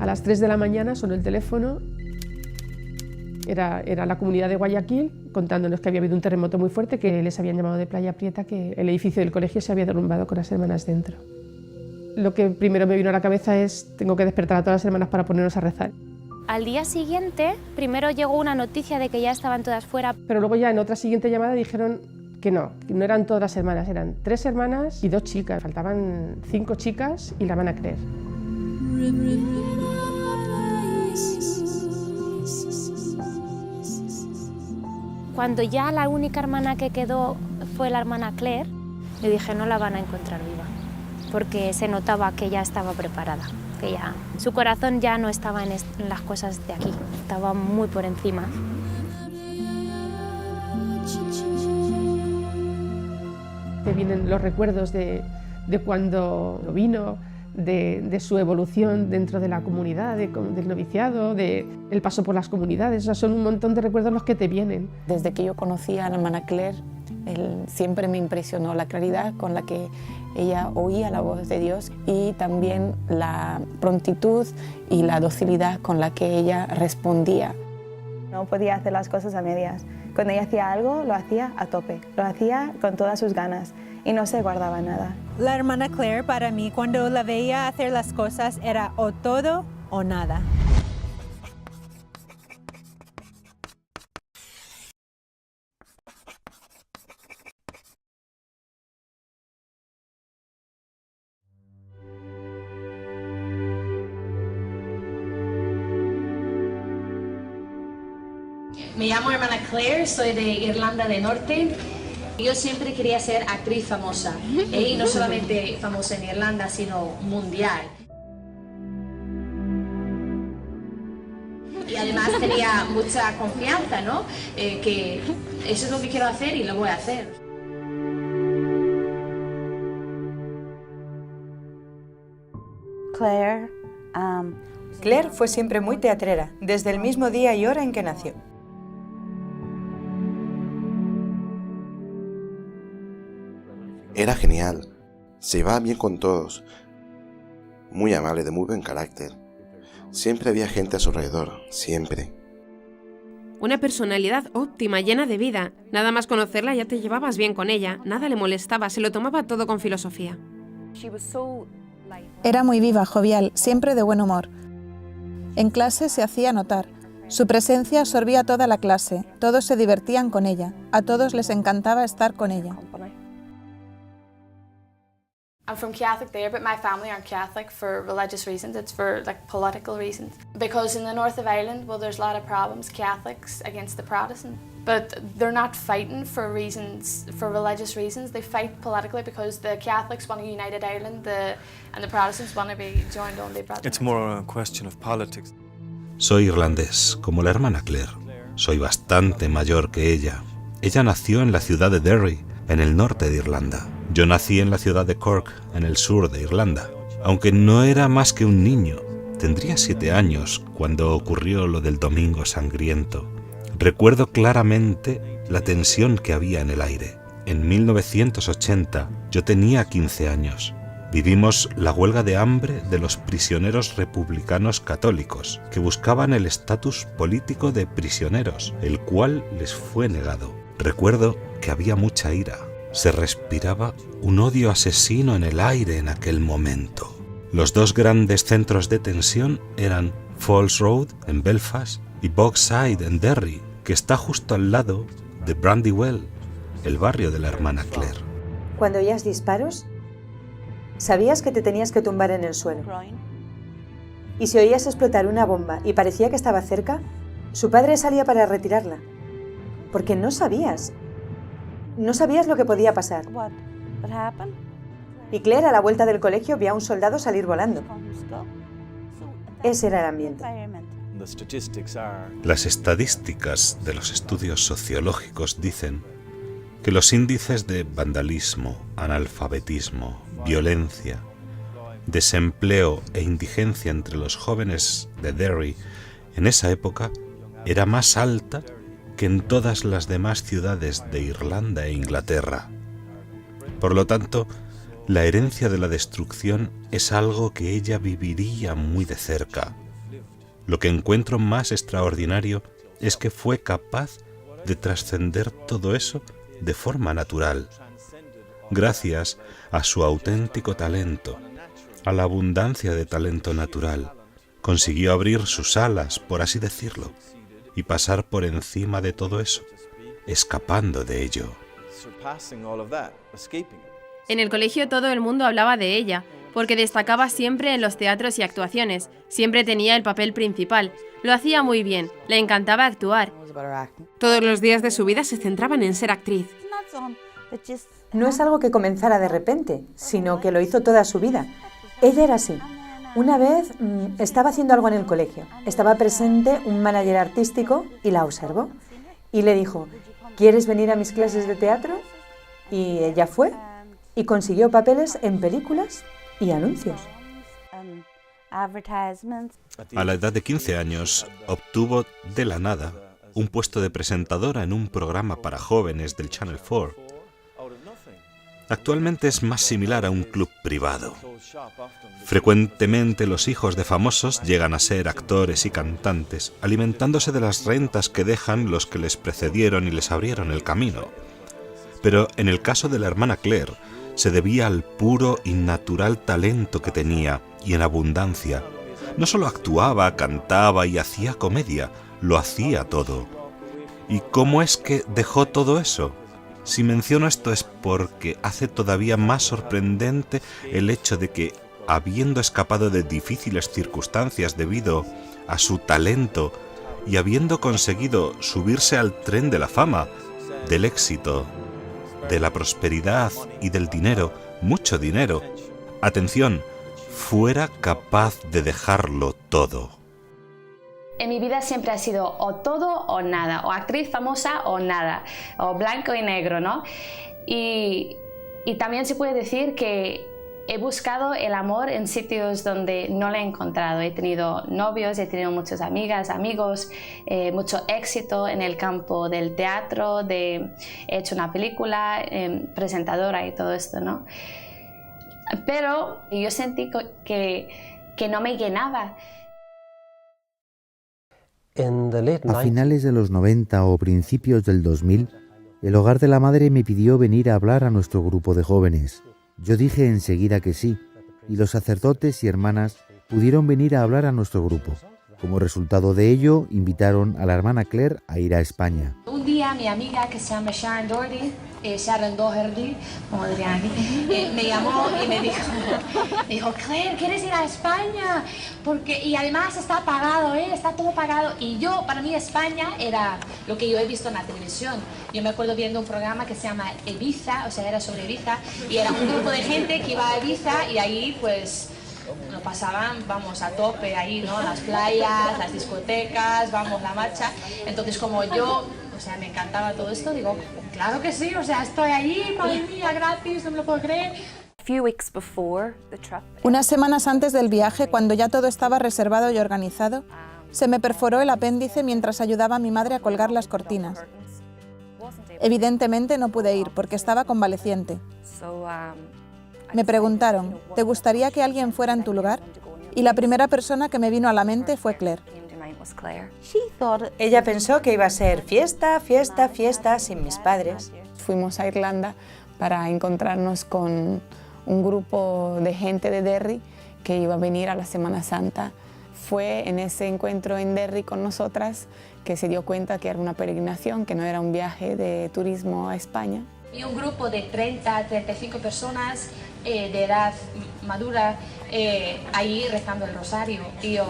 A las 3 de la mañana sonó el teléfono. Era la comunidad de Guayaquil contándonos que había habido un terremoto muy fuerte, que les habían llamado de Playa Prieta, que el edificio del colegio se había derrumbado con las hermanas dentro. Lo que primero me vino a la cabeza es: tengo que despertar a todas las hermanas para ponernos a rezar. Al día siguiente, primero llegó una noticia de que ya estaban todas fuera. Pero luego ya en otra siguiente llamada dijeron que no eran todas las hermanas, eran 3 hermanas y 2 chicas. Faltaban 5 chicas y la van a creer. Cuando ya la única hermana que quedó fue la hermana Claire, le dije: no la van a encontrar viva, porque se notaba que ya estaba preparada, que ya su corazón ya no estaba en las cosas de aquí, estaba muy por encima. Te vienen los recuerdos de cuando vino, de su evolución dentro de la comunidad, del noviciado, el paso por las comunidades. O sea, son un montón de recuerdos los que te vienen. Desde que yo conocí a la hermana Claire, siempre me impresionó la claridad con la que ella oía la voz de Dios y también la prontitud y la docilidad con la que ella respondía. No podía hacer las cosas a medias. Cuando ella hacía algo, lo hacía a tope, lo hacía con todas sus ganas y no se guardaba nada. La hermana Claire, para mí, cuando la veía hacer las cosas, era o todo o nada. Me llamo hermana Claire, soy de Irlanda del Norte. Yo siempre quería ser actriz famosa, y no solamente famosa en Irlanda, sino mundial. Y además tenía mucha confianza, ¿no? Que eso es lo que quiero hacer y lo voy a hacer. Claire fue siempre muy teatrera, desde el mismo día y hora en que nació. Era genial, se llevaba bien con todos, muy amable, de muy buen carácter. Siempre había gente a su alrededor, siempre. Una personalidad óptima, llena de vida. Nada más conocerla ya te llevabas bien con ella, nada le molestaba, se lo tomaba todo con filosofía. Era muy viva, jovial, siempre de buen humor. En clase se hacía notar. Su presencia absorbía toda la clase, todos se divertían con ella, a todos les encantaba estar con ella. I'm from Catholic there, but my family aren't Catholic for religious reasons, it's for political reasons. Because in the north of Ireland, well, there's a lot of problems, Catholics against the Protestants. But they're not fighting for religious reasons, they fight politically because the Catholics want a united Ireland and the Protestants want to be joined only brothers. It's more a question of politics. Soy irlandés, como la hermana Claire. Soy bastante mayor que ella. Ella nació en la ciudad de Derry, en el norte de Irlanda. Yo nací en la ciudad de Cork, en el sur de Irlanda. Aunque no era más que un niño, tendría 7 años cuando ocurrió lo del Domingo Sangriento. Recuerdo claramente la tensión que había en el aire. En 1980 yo tenía 15 años. Vivimos la huelga de hambre de los prisioneros republicanos católicos, que buscaban el estatus político de prisioneros, el cual les fue negado. Recuerdo que había mucha ira. Se respiraba un odio asesino en el aire en aquel momento. Los 2 grandes centros de tensión eran Falls Road, en Belfast, y Bogside, en Derry, que está justo al lado de Brandywell, el barrio de la hermana Claire. Cuando oías disparos, sabías que te tenías que tumbar en el suelo. Y si oías explotar una bomba y parecía que estaba cerca, su padre salía para retirarla. Porque no sabías lo que podía pasar. Y Claire, a la vuelta del colegio, vio a un soldado salir volando. Ese era el ambiente. Las estadísticas de los estudios sociológicos dicen que los índices de vandalismo, analfabetismo, violencia, desempleo e indigencia entre los jóvenes de Derry en esa época era más alta que en todas las demás ciudades de Irlanda e Inglaterra. Por lo tanto, la herencia de la destrucción es algo que ella viviría muy de cerca. Lo que encuentro más extraordinario es que fue capaz de trascender todo eso de forma natural, gracias a su auténtico talento, a la abundancia de talento natural. Consiguió abrir sus alas, por así decirlo, y pasar por encima de todo eso, escapando de ello. En el colegio todo el mundo hablaba de ella, porque destacaba siempre en los teatros y actuaciones, siempre tenía el papel principal, lo hacía muy bien, le encantaba actuar. Todos los días de su vida se centraban en ser actriz. No es algo que comenzara de repente, sino que lo hizo toda su vida. Ella era así. Una vez estaba haciendo algo en el colegio. Estaba presente un manager artístico y la observó. Y le dijo, ¿quieres venir a mis clases de teatro? Y ella fue y consiguió papeles en películas y anuncios. A la edad de 15 años, obtuvo de la nada un puesto de presentadora en un programa para jóvenes del Channel 4. Actualmente es más similar a un club privado. Frecuentemente los hijos de famosos llegan a ser actores y cantantes, alimentándose de las rentas que dejan los que les precedieron y les abrieron el camino. Pero en el caso de la hermana Claire, se debía al puro y natural talento que tenía, y en abundancia. No solo actuaba, cantaba y hacía comedia, lo hacía todo. ¿Y cómo es que dejó todo eso? Si menciono esto es porque hace todavía más sorprendente el hecho de que, habiendo escapado de difíciles circunstancias debido a su talento y habiendo conseguido subirse al tren de la fama, del éxito, de la prosperidad y del dinero, mucho dinero, atención, fuera capaz de dejarlo todo. En mi vida siempre ha sido o todo o nada, o actriz famosa o nada, o blanco y negro, ¿no? Y también se puede decir que he buscado el amor en sitios donde no lo he encontrado. He tenido novios, he tenido muchas amigas, amigos, mucho éxito en el campo del teatro, he hecho una película, presentadora y todo esto, ¿no? Pero yo sentí que no me llenaba. A finales de los 90 o principios del 2000, el Hogar de la Madre me pidió venir a hablar a nuestro grupo de jóvenes. Yo dije enseguida que sí, y los sacerdotes y hermanas pudieron venir a hablar a nuestro grupo. Como resultado de ello, invitaron a la hermana Claire a ir a España. Un día mi amiga que se llama Sharon Doherty, como dirían aquí, me llamó y me dijo, Claire, ¿quieres ir a España? Y además está pagado, está todo pagado. Y para mí España era lo que yo he visto en la televisión. Yo me acuerdo viendo un programa que se llama Ibiza, o sea, era sobre Ibiza, y era un grupo de gente que iba a Ibiza y ahí pues lo pasaban, vamos, a tope ahí, ¿no? Las playas, las discotecas, vamos, la marcha. Entonces como yo, o sea, me encantaba todo esto, digo, claro que sí, o sea, estoy allí, madre mía, gratis, no me lo puedo creer. Unas semanas antes del viaje, cuando ya todo estaba reservado y organizado, se me perforó el apéndice mientras ayudaba a mi madre a colgar las cortinas. Evidentemente no pude ir porque estaba convaleciente. Me preguntaron, ¿te gustaría que alguien fuera en tu lugar? Y la primera persona que me vino a la mente fue Claire. Ella pensó que iba a ser fiesta, fiesta, fiesta sin mis padres. Fuimos a Irlanda para encontrarnos con un grupo de gente de Derry que iba a venir a la Semana Santa. Fue en ese encuentro en Derry con nosotras que se dio cuenta que era una peregrinación, que no era un viaje de turismo a España. Y un grupo de 30 a 35 personas de edad madura ahí rezando el rosario. Y yo,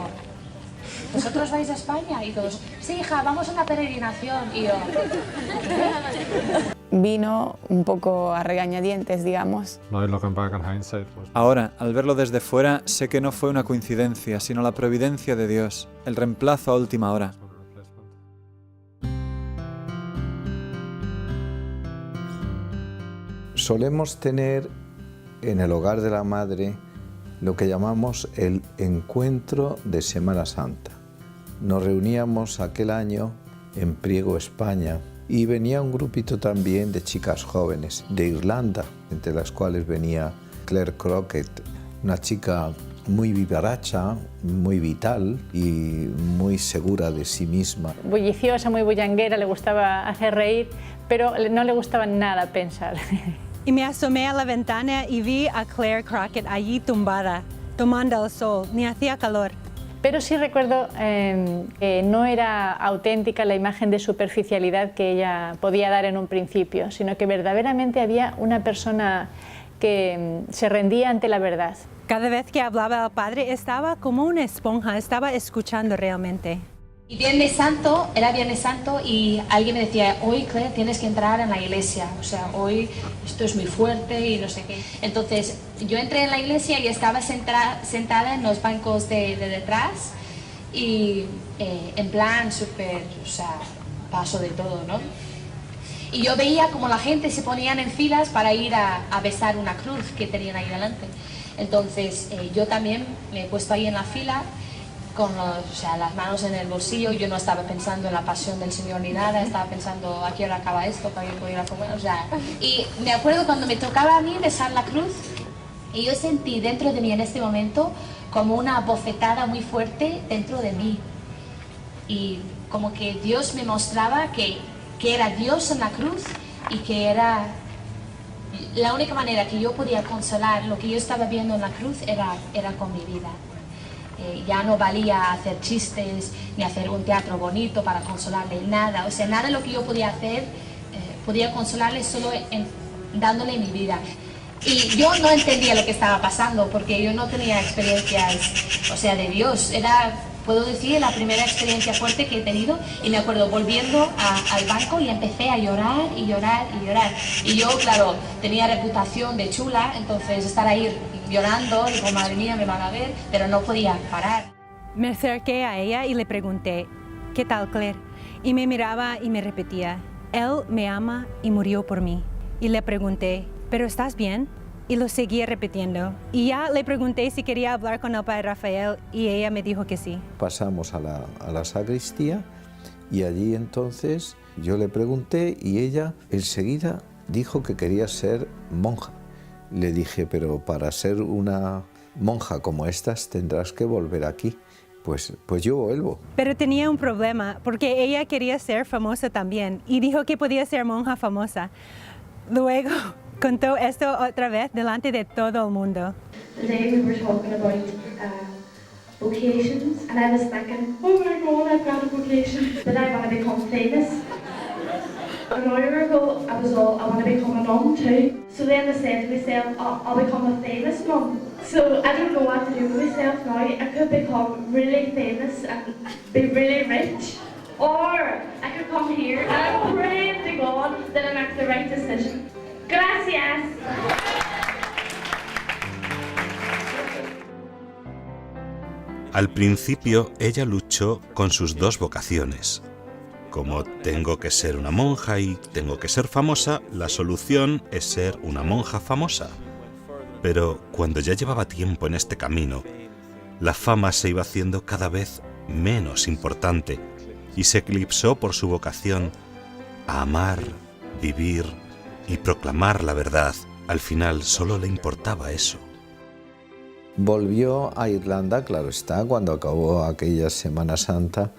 ¿vosotros vais a España? Y todos, sí, hija, vamos a una peregrinación. Y yo, Vino un poco a regañadientes, digamos. Ahora, al verlo desde fuera, sé que no fue una coincidencia, sino la providencia de Dios, el reemplazo a última hora. Solemos tener en el Hogar de la Madre lo que llamamos el encuentro de Semana Santa. Nos reuníamos aquel año en Priego, España, y venía un grupito también de chicas jóvenes de Irlanda, entre las cuales venía Claire Crockett, una chica muy vivaracha, muy vital y muy segura de sí misma. Bulliciosa, muy bullanguera, le gustaba hacer reír, pero no le gustaba nada pensar. Y me asomé a la ventana y vi a Claire Crockett allí tumbada, tomando el sol, ni hacía calor. Pero sí recuerdo que no era auténtica la imagen de superficialidad que ella podía dar en un principio, sino que verdaderamente había una persona que se rendía ante la verdad. Cada vez que hablaba al Padre estaba como una esponja, estaba escuchando realmente. Y era Viernes Santo y alguien me decía, hoy Claire tienes que entrar en la iglesia, o sea, hoy esto es muy fuerte y no sé qué. Entonces yo entré en la iglesia y estaba sentada en los bancos de detrás y en plan súper, o sea, paso de todo, ¿no? Y yo veía como la gente se ponían en filas para ir a besar una cruz que tenían ahí delante. Entonces yo también me he puesto ahí en la fila con las manos en el bolsillo. Yo no estaba pensando en la pasión del Señor ni nada, estaba pensando a qué hora acaba esto para que pueda ir a comer, o sea. Y me acuerdo cuando me tocaba a mí besar la cruz y yo sentí dentro de mí en este momento como una bofetada muy fuerte dentro de mí y como que Dios me mostraba que era Dios en la cruz y que era la única manera que yo podía consolar lo que yo estaba viendo en la cruz era con mi vida. Ya no valía hacer chistes ni hacer un teatro bonito para consolarle, nada. O sea, nada de lo que yo podía hacer podía consolarle solo dándole mi vida. Y yo no entendía lo que estaba pasando porque yo no tenía experiencias, o sea, de Dios. Era, puedo decir, la primera experiencia fuerte que he tenido y me acuerdo volviendo al banco y empecé a llorar y llorar y llorar. Y yo, claro, tenía reputación de chula, entonces estar ahí llorando, digo, madre mía, me van a ver, pero no podía parar. Me acerqué a ella y le pregunté, ¿qué tal, Claire? Y me miraba y me repetía, Él me ama y murió por mí. Y le pregunté, ¿pero estás bien? Y lo seguía repitiendo. Y ya le pregunté si quería hablar con el Padre Rafael y ella me dijo que sí. Pasamos a la sacristía y allí entonces yo le pregunté y ella enseguida dijo que quería ser monja. Le dije, pero para ser una monja como estas tendrás que volver aquí. Pues yo vuelvo. Pero tenía un problema, porque ella quería ser famosa también y dijo que podía ser monja famosa. Luego contó esto otra vez delante de todo el mundo. Today we were talking about vocations and I was thinking, oh my God, I've got a vocation, that I want to become famous. An hour ago, I want to become a nun too. So then I said to myself, I'll become a famous nun. So I don't know what to do with myself now. I could become really famous and be really rich. Or I could come here and I'm praying to God that I make the right decision. Gracias. Al principio, ella luchó con sus dos vocaciones. Como tengo que ser una monja y tengo que ser famosa, la solución es ser una monja famosa. Pero cuando ya llevaba tiempo en este camino, la fama se iba haciendo cada vez menos importante y se eclipsó por su vocación a amar, vivir y proclamar la verdad. Al final solo le importaba eso. Volvió a Irlanda, claro está, cuando acabó aquella Semana Santa.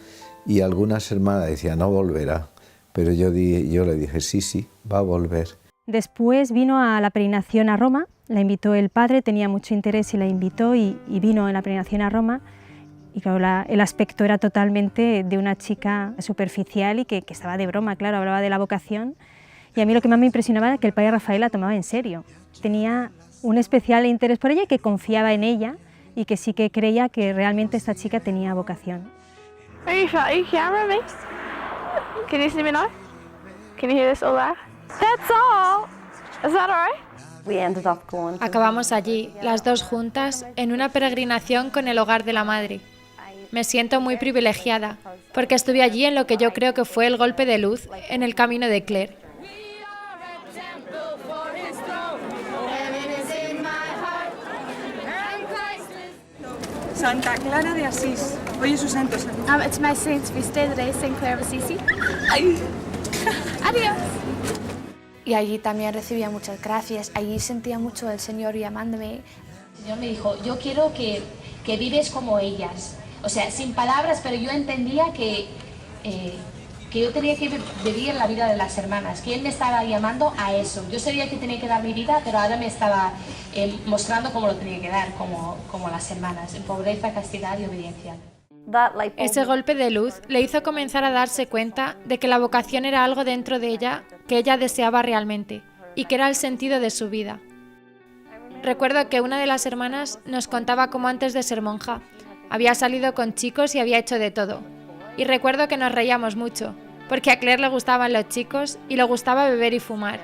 Y algunas hermanas decían, no volverá, pero yo le dije, sí, va a volver. Después vino a la peregrinación a Roma, la invitó el padre, tenía mucho interés y la invitó y vino en la peregrinación a Roma. Y claro, el aspecto era totalmente de una chica superficial y que estaba de broma, claro, hablaba de la vocación. Y a mí lo que más me impresionaba era que el padre Rafael la tomaba en serio. Tenía un especial interés por ella y que confiaba en ella y que sí que creía que realmente esta chica tenía vocación. Are you camera me? Can you see me now? Can you hear this hola? That's all. Is that all right? Acabamos allí, las dos juntas, en una peregrinación con el Hogar de la Madre. Me siento muy privilegiada, porque estuve allí en lo que yo creo que fue el golpe de luz en el camino de Claire. Santa Clara de Asís. Hoy es su santo. It's my saint's feast day today, Saint Clare of Assisi. Adiós. Y allí también recibía muchas gracias. Allí sentía mucho al Señor llamándome. El Señor me dijo, yo quiero que vives como ellas. O sea, sin palabras, pero yo entendía que yo tenía que vivir la vida de las hermanas, que Él me estaba llamando a eso. Yo sabía que tenía que dar mi vida, pero ahora me estaba mostrando cómo lo tenía que dar, como las hermanas, en pobreza, castidad y obediencia. Ese golpe de luz le hizo comenzar a darse cuenta de que la vocación era algo dentro de ella que ella deseaba realmente y que era el sentido de su vida. Recuerdo que una de las hermanas nos contaba cómo antes de ser monja había salido con chicos y había hecho de todo. Y recuerdo que nos reíamos mucho, porque a Claire le gustaban los chicos y le gustaba beber y fumar.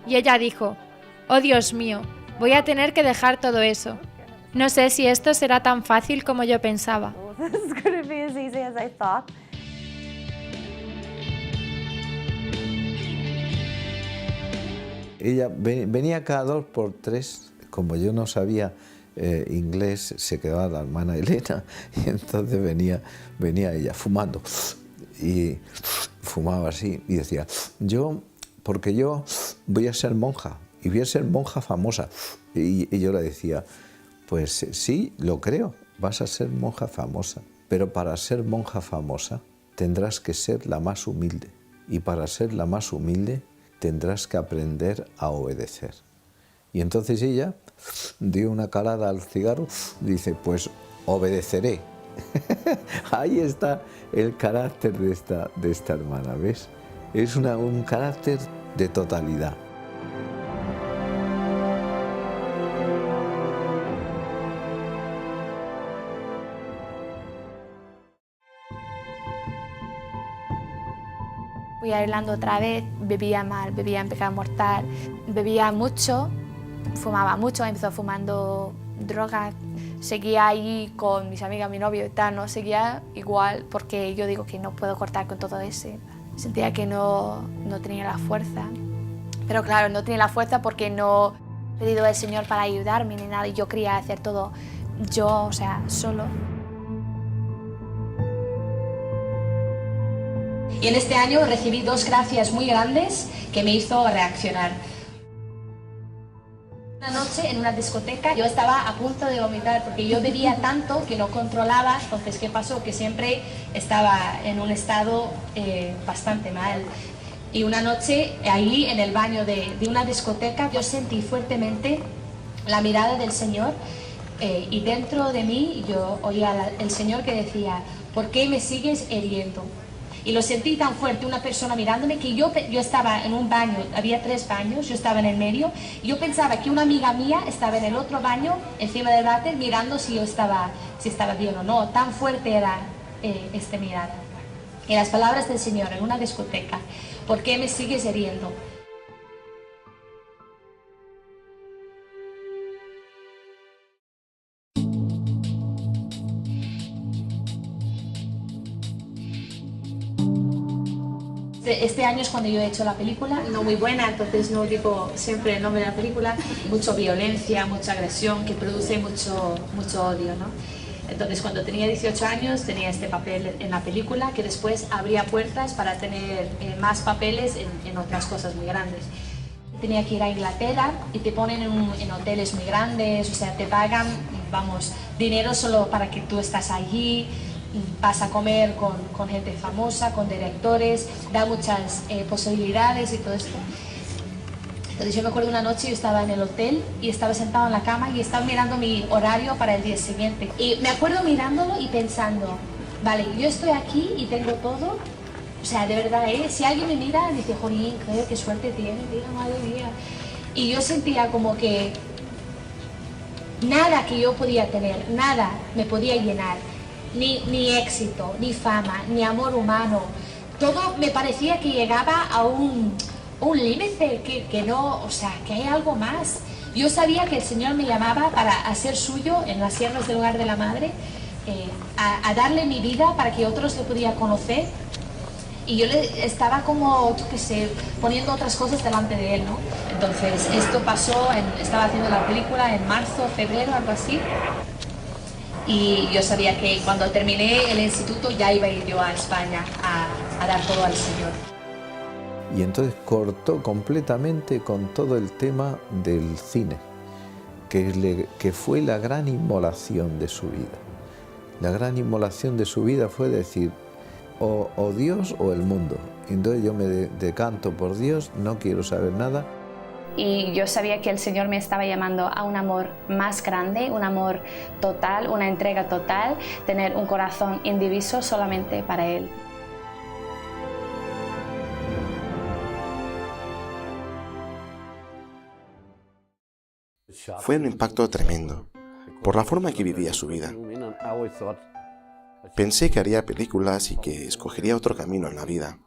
Y ella dijo, «Oh Dios mío, voy a tener que dejar todo eso. No sé si esto será tan fácil como yo pensaba». Ella venía cada 2 por 3, como yo no sabía inglés, se quedaba la hermana Elena y entonces venía ella fumando y fumaba así y decía, porque yo voy a ser monja y voy a ser monja famosa. Y yo le decía, pues sí, lo creo, vas a ser monja famosa, pero para ser monja famosa tendrás que ser la más humilde y para ser la más humilde tendrás que aprender a obedecer. Y entonces ella dio una calada al cigarro, dice, pues obedeceré. Ahí está el carácter de esta hermana, ¿ves? Es un carácter de totalidad. Fui a Irlanda otra vez, bebía mal, bebía en pecado mortal, bebía mucho, fumaba mucho, empezó fumando drogas, seguía ahí con mis amigas, mi novio y tal, no seguía igual porque yo digo que no puedo cortar con todo eso. Sentía que no tenía la fuerza, pero claro, no tenía la fuerza porque no he pedido al Señor para ayudarme ni nada y yo quería hacer todo yo, o sea, solo. Y en este año recibí 2 gracias muy grandes que me hizo reaccionar. Una noche en una discoteca yo estaba a punto de vomitar porque yo bebía tanto que no controlaba, entonces ¿qué pasó? Que siempre estaba en un estado bastante mal. Y una noche ahí en el baño de una discoteca yo sentí fuertemente la mirada del Señor y dentro de mí yo oía el Señor que decía, ¿por qué me sigues hiriendo? Y lo sentí tan fuerte, una persona mirándome, que yo estaba en un baño, había 3 baños, yo estaba en el medio, y yo pensaba que una amiga mía estaba en el otro baño, encima del váter, mirando si estaba bien o no. Tan fuerte era esta mirada. Y las palabras del Señor en una discoteca, ¿por qué me sigues hiriendo? Este año es cuando yo he hecho la película, no muy buena, entonces no digo siempre el nombre de la película. Mucha violencia, mucha agresión que produce mucho odio, ¿no? Entonces cuando tenía 18 años tenía este papel en la película que después abría puertas para tener más papeles en otras cosas muy grandes. Tenía que ir a Inglaterra y te ponen en hoteles muy grandes, o sea, te pagan, vamos, dinero solo para que tú estás allí. Vas a comer con gente famosa, con directores, da muchas posibilidades y todo esto. Entonces yo me acuerdo una noche, yo estaba en el hotel y estaba sentado en la cama y estaba mirando mi horario para el día siguiente. Y me acuerdo mirándolo y pensando, vale, yo estoy aquí y tengo todo, o sea, de verdad, si alguien me mira, dice, jolín, Claire, qué suerte tiene, tío, madre mía. Y yo sentía como que nada que yo podía tener, nada me podía llenar. Ni éxito, ni fama, ni amor humano. Todo me parecía que llegaba a un límite, que no, o sea, que hay algo más. Yo sabía que el Señor me llamaba para hacer suyo en las sierras del hogar de la madre, a darle mi vida para que otros le pudieran conocer. Y yo le estaba como, yo qué sé, poniendo otras cosas delante de él, ¿no? Entonces esto pasó, estaba haciendo la película en marzo, febrero, algo así. Y yo sabía que cuando terminé el instituto ya iba a ir yo a España a dar todo al Señor. Y entonces cortó completamente con todo el tema del cine, que fue la gran inmolación de su vida. La gran inmolación de su vida fue decir, o Dios o el mundo. Entonces yo me decanto por Dios, no quiero saber nada. Y yo sabía que el Señor me estaba llamando a un amor más grande, un amor total, una entrega total, tener un corazón indiviso solamente para Él. Fue un impacto tremendo, por la forma en que vivía su vida. Pensé que haría películas y que escogería otro camino en la vida.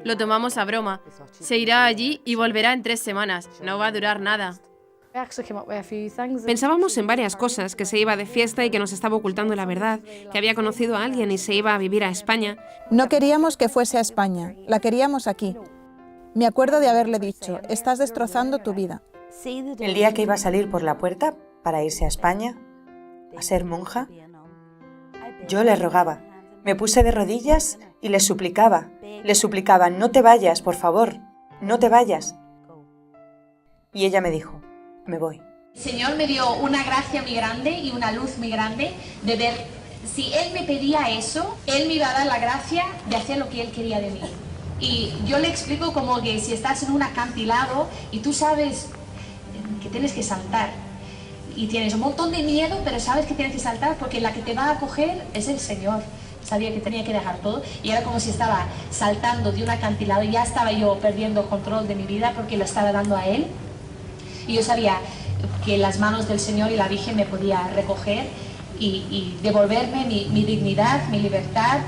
Lo tomamos a broma. Se irá allí y volverá en 3 semanas. No va a durar nada. Pensábamos en varias cosas, que se iba de fiesta y que nos estaba ocultando la verdad, que había conocido a alguien y se iba a vivir a España. No queríamos que fuese a España, la queríamos aquí. Me acuerdo de haberle dicho, estás destrozando tu vida. El día que iba a salir por la puerta para irse a España, a ser monja, yo le rogaba, me puse de rodillas y le suplicaba, no te vayas, por favor, no te vayas. Y ella me dijo, me voy. El Señor me dio una gracia muy grande y una luz muy grande de ver, si Él me pedía eso, Él me iba a dar la gracia de hacer lo que Él quería de mí. Y yo le explico como que si estás en un acantilado y tú sabes que tienes que saltar y tienes un montón de miedo, pero sabes que tienes que saltar porque la que te va a acoger es el Señor. Sabía que tenía que dejar todo y era como si estaba saltando de un acantilado y ya estaba yo perdiendo control de mi vida porque lo estaba dando a Él. Y yo sabía que las manos del Señor y la Virgen me podía recoger y devolverme mi dignidad, mi libertad,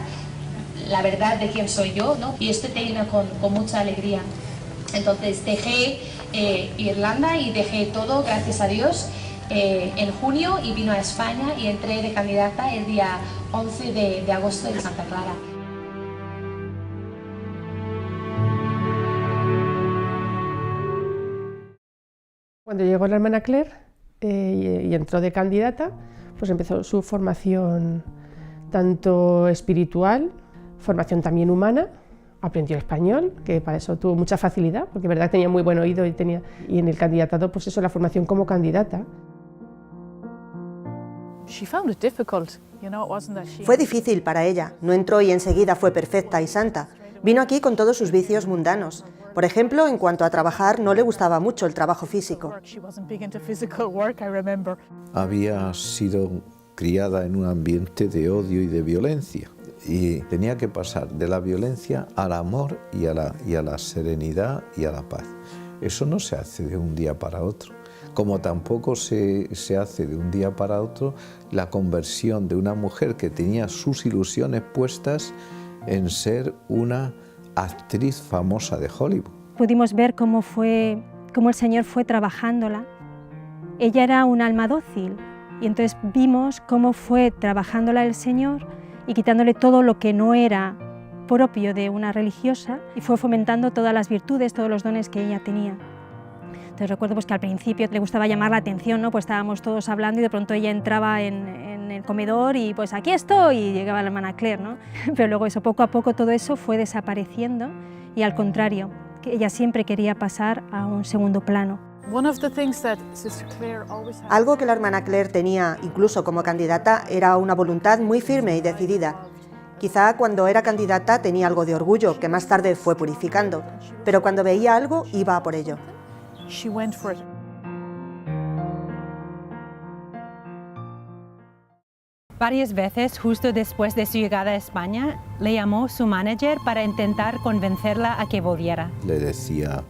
la verdad de quién soy yo, ¿no? Y esto te llena con mucha alegría. Entonces dejé Irlanda y dejé todo, gracias a Dios, en junio y vino a España y entré de candidata el día 11 de agosto en Santa Clara. Cuando llegó la hermana Claire y entró de candidata, pues empezó su formación tanto espiritual, formación también humana. Aprendió español, que para eso tuvo mucha facilidad, porque verdad tenía muy buen oído y en el candidatado, pues eso, la formación como candidata. Fue difícil para ella, no entró y enseguida fue perfecta y santa. Vino aquí con todos sus vicios mundanos. Por ejemplo, en cuanto a trabajar, no le gustaba mucho el trabajo físico. Había sido criada en un ambiente de odio y de violencia. Y tenía que pasar de la violencia al amor y a la serenidad y a la paz. Eso no se hace de un día para otro, como tampoco se hace de un día para otro la conversión de una mujer que tenía sus ilusiones puestas en ser una actriz famosa de Hollywood. Pudimos ver cómo el Señor fue trabajándola. Ella era un alma dócil y entonces vimos cómo fue trabajándola el Señor y quitándole todo lo que no era propio de una religiosa y fue fomentando todas las virtudes, todos los dones que ella tenía. Entonces recuerdo pues, que al principio le gustaba llamar la atención, ¿no? Pues estábamos todos hablando y de pronto ella entraba en el comedor y pues aquí estoy y llegaba la hermana Claire, ¿no? Pero luego eso, poco a poco todo eso fue desapareciendo y al contrario, que ella siempre quería pasar a un segundo plano. Algo que la hermana Claire tenía, incluso como candidata, era una voluntad muy firme y decidida. Quizá cuando era candidata tenía algo de orgullo, que más tarde fue purificando, pero cuando veía algo iba a por ello. Varias veces, justo después de su llegada a España, le llamó su manager para intentar convencerla a que volviera. Le decía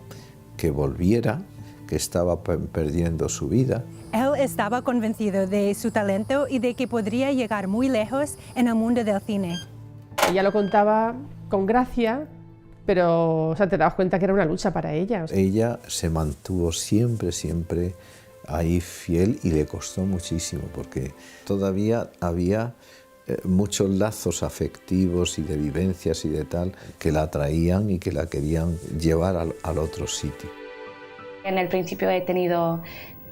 que volviera, que estaba perdiendo su vida. Él estaba convencido de su talento y de que podría llegar muy lejos en el mundo del cine. Ella lo contaba con gracia, pero o sea, te dabas cuenta que era una lucha para ella. Ella se mantuvo siempre ahí fiel y le costó muchísimo porque todavía había muchos lazos afectivos y de vivencias y de tal que la atraían y que la querían llevar al otro sitio. En el principio he tenido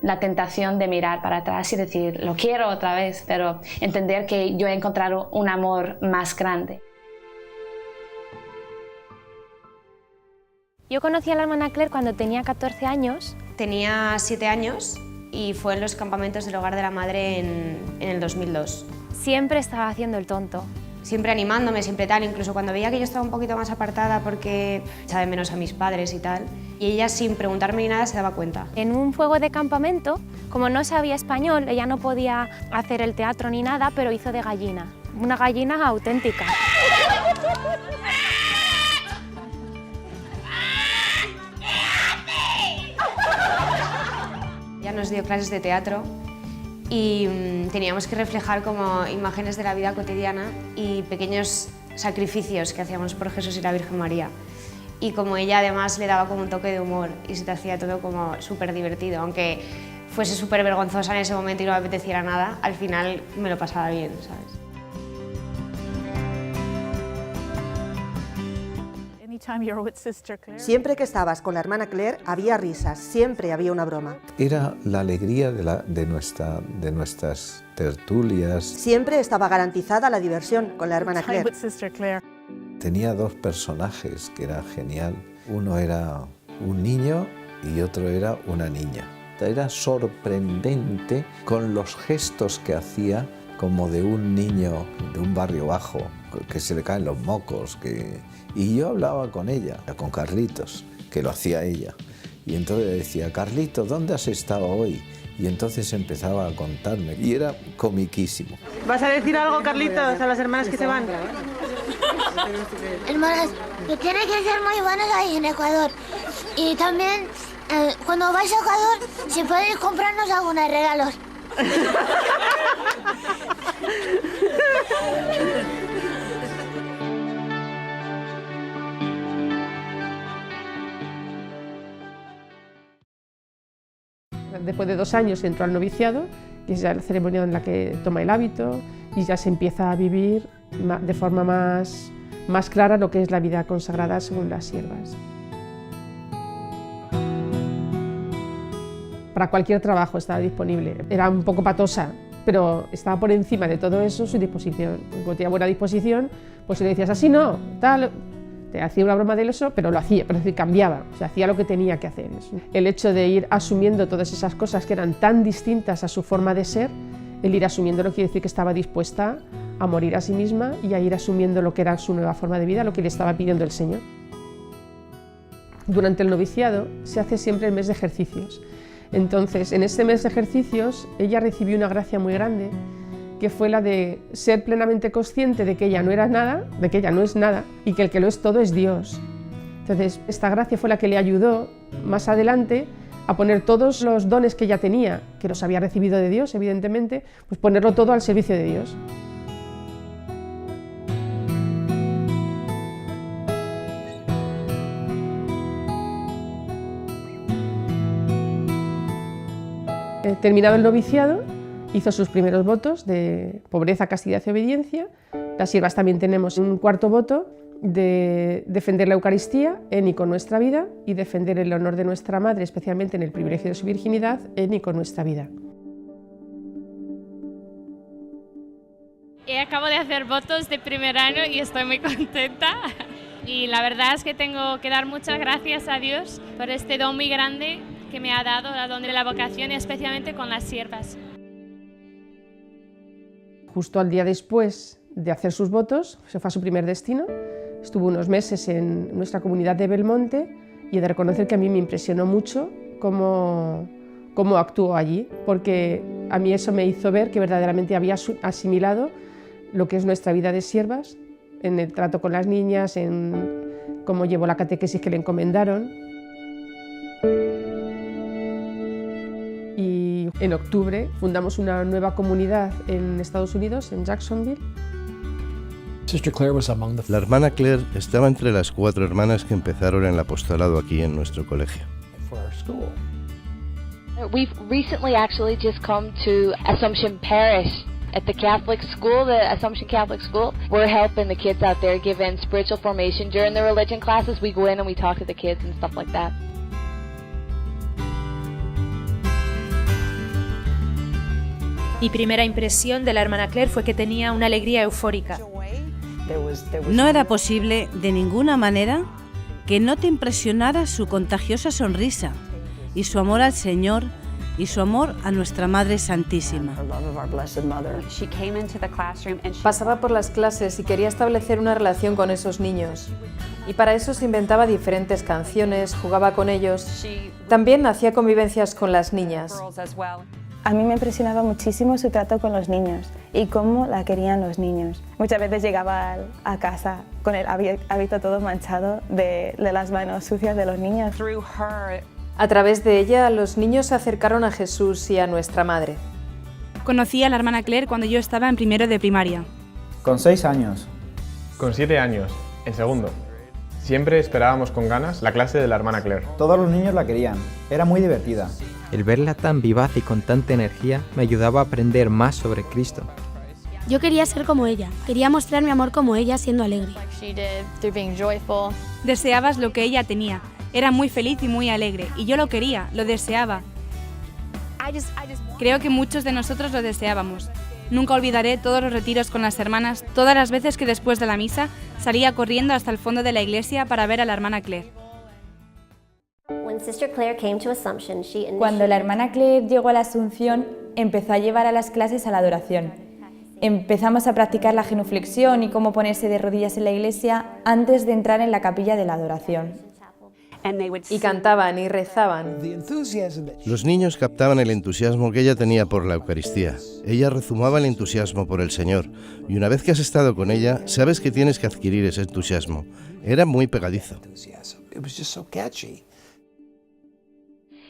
la tentación de mirar para atrás y decir, lo quiero otra vez, pero entender que yo he encontrado un amor más grande. Yo conocí a la hermana Claire cuando tenía 14 años. Tenía 7 años y fue en los campamentos del Hogar de la Madre en el 2002. Siempre estaba haciendo el tonto. Siempre animándome, siempre tal, incluso cuando veía que yo estaba un poquito más apartada porque echaba de menos a mis padres y tal, y ella sin preguntarme ni nada se daba cuenta. En un juego de campamento, como no sabía español, ella no podía hacer el teatro ni nada, pero hizo de gallina, una gallina auténtica. Ella nos dio clases de teatro y teníamos que reflejar como imágenes de la vida cotidiana y pequeños sacrificios que hacíamos por Jesús y la Virgen María. Y como ella además le daba como un toque de humor y se te hacía todo como súper divertido, aunque fuese súper vergonzosa en ese momento y no me apeteciera nada, al final me lo pasaba bien, ¿sabes? Siempre que estabas con la hermana Claire había risas, siempre había una broma. Era la alegría de nuestras tertulias. Siempre estaba garantizada la diversión con la hermana Claire. Tenía dos personajes que era genial. Uno era un niño y otro era una niña. Era sorprendente con los gestos que hacía, como de un niño de un barrio bajo, que se le caen los mocos. Y yo hablaba con ella, con Carlitos, que lo hacía ella. Y entonces le decía, Carlitos, ¿dónde has estado hoy? Y entonces empezaba a contarme, y era comiquísimo. ¿Vas a decir algo, Carlitos, a las hermanas que se van? Hermanas, que tienen que ser muy buenas ahí en Ecuador. Y también, cuando vais a Ecuador, si podéis comprarnos algunos regalos. Después de 2 años entró al noviciado, que es ya la ceremonia en la que toma el hábito y ya se empieza a vivir de forma más clara lo que es la vida consagrada según las siervas. Para cualquier trabajo estaba disponible. Era un poco patosa, pero estaba por encima de todo eso su disposición. Cuando tenía buena disposición, pues si le decías así no, tal, te hacía una broma de eso, pero lo hacía, pero cambiaba, o sea, hacía lo que tenía que hacer. El hecho de ir asumiendo todas esas cosas que eran tan distintas a su forma de ser, el ir asumiéndolo quiere decir que estaba dispuesta a morir a sí misma y a ir asumiendo lo que era su nueva forma de vida, lo que le estaba pidiendo el Señor. Durante el noviciado se hace siempre el mes de ejercicios. Entonces, en ese mes de ejercicios, ella recibió una gracia muy grande, que fue la de ser plenamente consciente de que ella no era nada, de que ella no es nada, y que el que lo es todo es Dios. Entonces, esta gracia fue la que le ayudó más adelante a poner todos los dones que ella tenía, que los había recibido de Dios, evidentemente, pues ponerlo todo al servicio de Dios. Terminado el noviciado, hizo sus primeros votos de pobreza, castidad y obediencia. Las siervas también tenemos un cuarto voto de defender la Eucaristía en y con nuestra vida y defender el honor de nuestra Madre, especialmente en el privilegio de su virginidad, en y con nuestra vida. Acabo de hacer votos de primer año y estoy muy contenta. Y la verdad es que tengo que dar muchas gracias a Dios por este don muy grande que me ha dado, el don de la vocación, y especialmente con las siervas. Justo al día después de hacer sus votos, se fue a su primer destino, estuvo unos meses en nuestra comunidad de Belmonte y he de reconocer que a mí me impresionó mucho cómo actuó allí, porque a mí eso me hizo ver que verdaderamente había asimilado lo que es nuestra vida de siervas, en el trato con las niñas, en cómo llevó la catequesis que le encomendaron. Y en octubre fundamos una nueva comunidad en Estados Unidos, en Jacksonville. La hermana Claire estaba entre las 4 hermanas que empezaron el apostolado aquí en nuestro colegio. We've recently actually just come to Assumption Parish at the Catholic school, the Assumption Catholic School. We're helping the kids out there, giving spiritual formation. During the religion classes, we go in and we talk to the kids and stuff like that. Mi primera impresión de la hermana Claire fue que tenía una alegría eufórica. No era posible, de ninguna manera, que no te impresionara su contagiosa sonrisa y su amor al Señor y su amor a nuestra Madre Santísima. Pasaba por las clases y quería establecer una relación con esos niños. Y para eso se inventaba diferentes canciones, jugaba con ellos. También hacía convivencias con las niñas. A mí me impresionaba muchísimo su trato con los niños y cómo la querían los niños. Muchas veces llegaba a casa con el hábito todo manchado de las manos sucias de los niños. A través de ella, los niños se acercaron a Jesús y a nuestra Madre. Conocí a la hermana Claire cuando yo estaba en primero de primaria. Con 6 años. Con 7 años, en segundo. Siempre esperábamos con ganas la clase de la hermana Claire. Todos los niños la querían, era muy divertida. El verla tan vivaz y con tanta energía me ayudaba a aprender más sobre Cristo. Yo quería ser como ella, quería mostrar mi amor como ella siendo alegre. Deseabas lo que ella tenía, era muy feliz y muy alegre, y yo lo quería, lo deseaba. Creo que muchos de nosotros lo deseábamos. Nunca olvidaré todos los retiros con las hermanas, todas las veces que después de la misa salía corriendo hasta el fondo de la iglesia para ver a la hermana Claire. Cuando la hermana Claire llegó a la Asunción, empezó a llevar a las clases a la adoración. Empezamos a practicar la genuflexión y cómo ponerse de rodillas en la iglesia antes de entrar en la capilla de la adoración. Y cantaban y rezaban. Los niños captaban el entusiasmo que ella tenía por la Eucaristía. Ella rezumaba el entusiasmo por el Señor. Y una vez que has estado con ella, sabes que tienes que adquirir ese entusiasmo. Era muy pegadizo.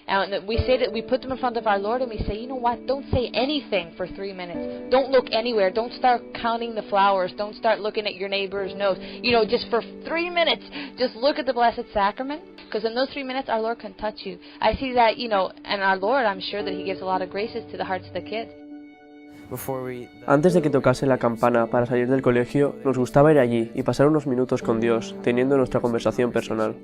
And we put them in front of our Lord and we say, you know what, don't say anything for 3 minutes. Don't look anywhere. Don't start counting the flowers. Don't start looking at your neighbor's nose. You know, just for 3 minutes, just look at the Blessed Sacrament. Because in those 3 minutes, our Lord can touch you. I see that, you know, and our Lord, I'm sure that He gives a lot of graces to the hearts of the kids. Antes de que tocase la campana para salir del colegio, nos gustaba ir allí y pasar unos minutos con Dios, teniendo nuestra conversación personal.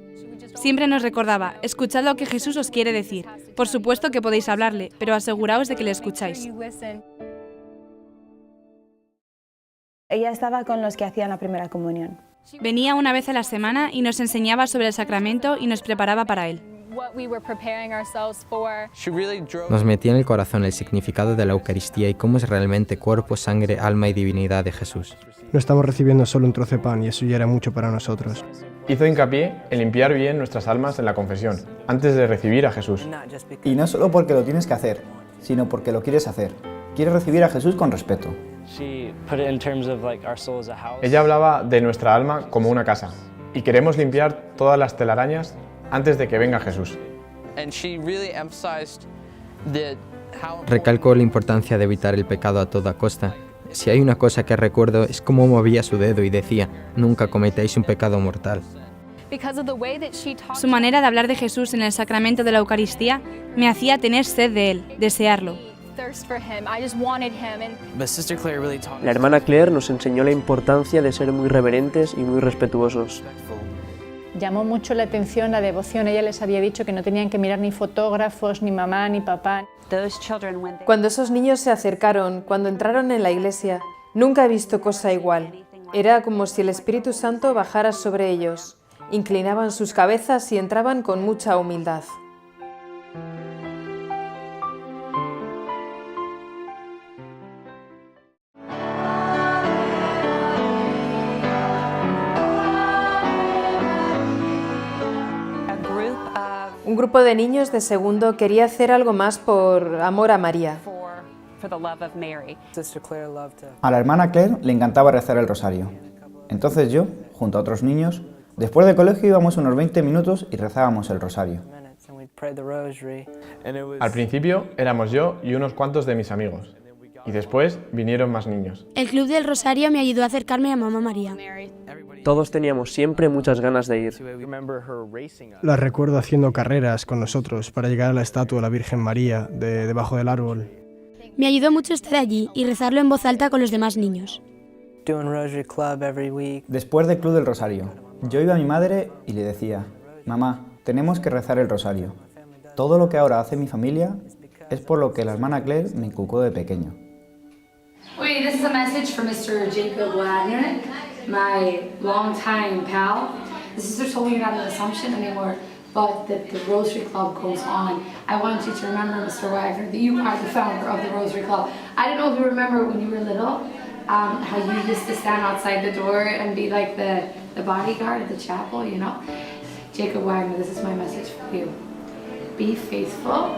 Siempre nos recordaba, escuchad lo que Jesús os quiere decir. Por supuesto que podéis hablarle, pero aseguraos de que le escucháis. Ella estaba con los que hacían la primera comunión. Venía una vez a la semana y nos enseñaba sobre el sacramento y nos preparaba para él. Nos metía en el corazón el significado de la Eucaristía y cómo es realmente cuerpo, sangre, alma y divinidad de Jesús. No estamos recibiendo solo un trozo de pan y eso ya era mucho para nosotros. Hizo hincapié en limpiar bien nuestras almas en la confesión, antes de recibir a Jesús. Y no solo porque lo tienes que hacer, sino porque lo quieres hacer. Quieres recibir a Jesús con respeto. Ella hablaba de nuestra alma como una casa, y queremos limpiar todas las telarañas antes de que venga Jesús. Recalcó la importancia de evitar el pecado a toda costa. Si hay una cosa que recuerdo es cómo movía su dedo y decía, nunca cometáis un pecado mortal. Su manera de hablar de Jesús en el sacramento de la Eucaristía me hacía tener sed de él, desearlo. La hermana Claire nos enseñó la importancia de ser muy reverentes y muy respetuosos. Llamó mucho la atención la devoción. Ella les había dicho que no tenían que mirar ni fotógrafos, ni mamá, ni papá. Cuando esos niños se acercaron, cuando entraron en la iglesia, nunca he visto cosa igual. Era como si el Espíritu Santo bajara sobre ellos. Inclinaban sus cabezas y entraban con mucha humildad. Un grupo de niños de segundo quería hacer algo más por amor a María. A la hermana Claire le encantaba rezar el rosario. Entonces yo, junto a otros niños, después del colegio íbamos unos 20 minutos y rezábamos el rosario. Al principio éramos yo y unos cuantos de mis amigos, y después vinieron más niños. El Club del Rosario me ayudó a acercarme a Mamá María. Todos teníamos siempre muchas ganas de ir. La recuerdo haciendo carreras con nosotros para llegar a la estatua de la Virgen María debajo del árbol. Me ayudó mucho estar allí y rezarlo en voz alta con los demás niños. Después del Club del Rosario, yo iba a mi madre y le decía, mamá, tenemos que rezar el rosario. Todo lo que ahora hace mi familia es por lo que la hermana Claire me inculcó de pequeño. Wait, this is a message for Mr. Jacob Wagner, my longtime pal. The sisters told me you got an Assumption and they were but that the Rosary Club goes on. I want you to remember, Mr. Wagner, that you are the founder of the Rosary Club. I don't know if you remember when you were little, how you used to stand outside the door and be like the bodyguard of the chapel, you know. Jacob Wagner, this is my message for you. Be faithful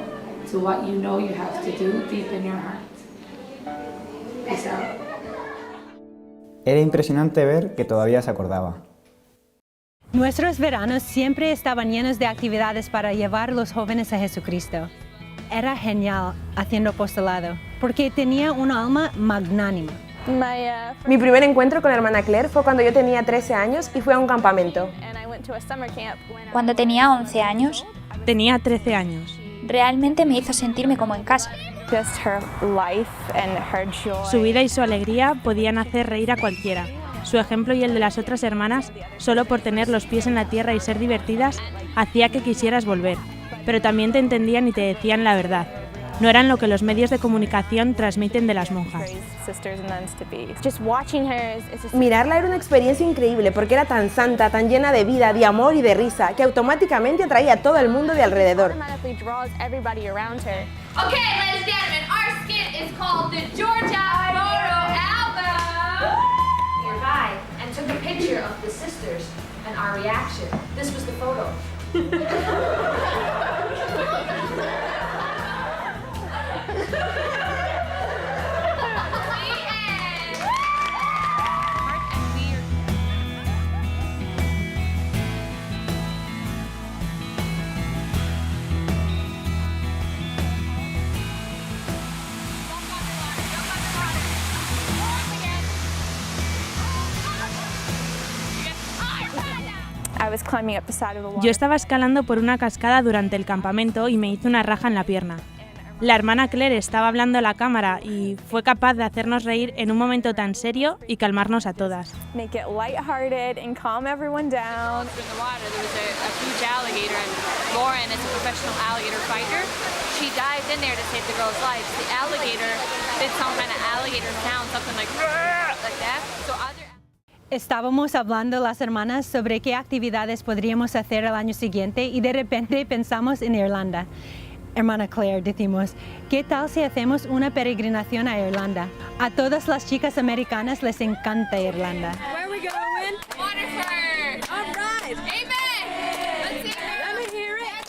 to what you know you have to do deep in your heart. Peace out. Era impresionante ver que todavía se acordaba. Nuestros veranos siempre estaban llenos de actividades para llevar a los jóvenes a Jesucristo. Era genial haciendo apostolado, porque tenía una alma magnánima. Mi primer encuentro con la hermana Claire fue cuando yo tenía 13 años y fui a un campamento. Cuando tenía 11 años, tenía 13 años. Realmente me hizo sentirme como en casa. Su vida y su alegría podían hacer reír a cualquiera. Su ejemplo y el de las otras hermanas, solo por tener los pies en la tierra y ser divertidas, hacía que quisieras volver. Pero también te entendían y te decían la verdad. No eran lo que los medios de comunicación transmiten de las monjas. Mirarla era una experiencia increíble porque era tan santa, tan llena de vida, de amor y de risa, que automáticamente atraía a todo el mundo de alrededor. Okay, ladies and gentlemen, our skit is called the Georgia Photo Album. Nearby and took a picture of the sisters and our reaction. This was the photo. Yo estaba escalando por una cascada durante el campamento y me hice una raja en la pierna. La hermana Claire estaba hablando a la cámara y fue capaz de hacernos reír en un momento tan serio y calmarnos a todas. Estábamos hablando las hermanas sobre qué actividades podríamos hacer el año siguiente y de repente pensamos en Irlanda. Hermana Claire, decimos, ¿qué tal si hacemos una peregrinación a Irlanda? A todas las chicas americanas les encanta Irlanda. Where are we going? Waterford. All right. Amen. Let's hear it.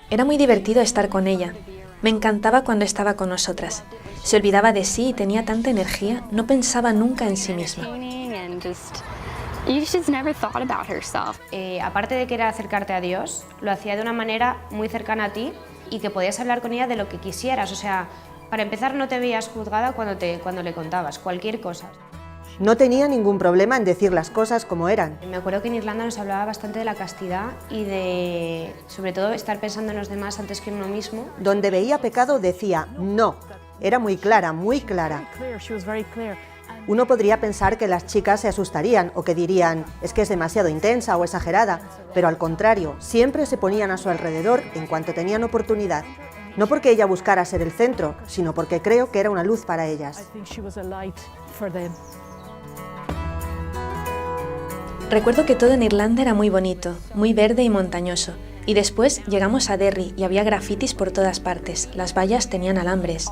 Era muy divertido estar con ella. Me encantaba cuando estaba con nosotras. Se olvidaba de sí y tenía tanta energía, no pensaba nunca en sí misma. Aparte de que era acercarte a Dios, lo hacía de una manera muy cercana a ti y que podías hablar con ella de lo que quisieras. O sea, para empezar no te veías juzgada cuando le contabas cualquier cosa. No tenía ningún problema en decir las cosas como eran. Me acuerdo que en Irlanda nos hablaba bastante de la castidad y de, sobre todo, estar pensando en los demás antes que en uno mismo. Donde veía pecado decía no. Era muy clara, muy clara. Uno podría pensar que las chicas se asustarían o que dirían es que es demasiado intensa o exagerada, pero al contrario, siempre se ponían a su alrededor en cuanto tenían oportunidad. No porque ella buscara ser el centro, sino porque creo que era una luz para ellas. Recuerdo que todo en Irlanda era muy bonito, muy verde y montañoso. Y después llegamos a Derry y había grafitis por todas partes. Las vallas tenían alambres.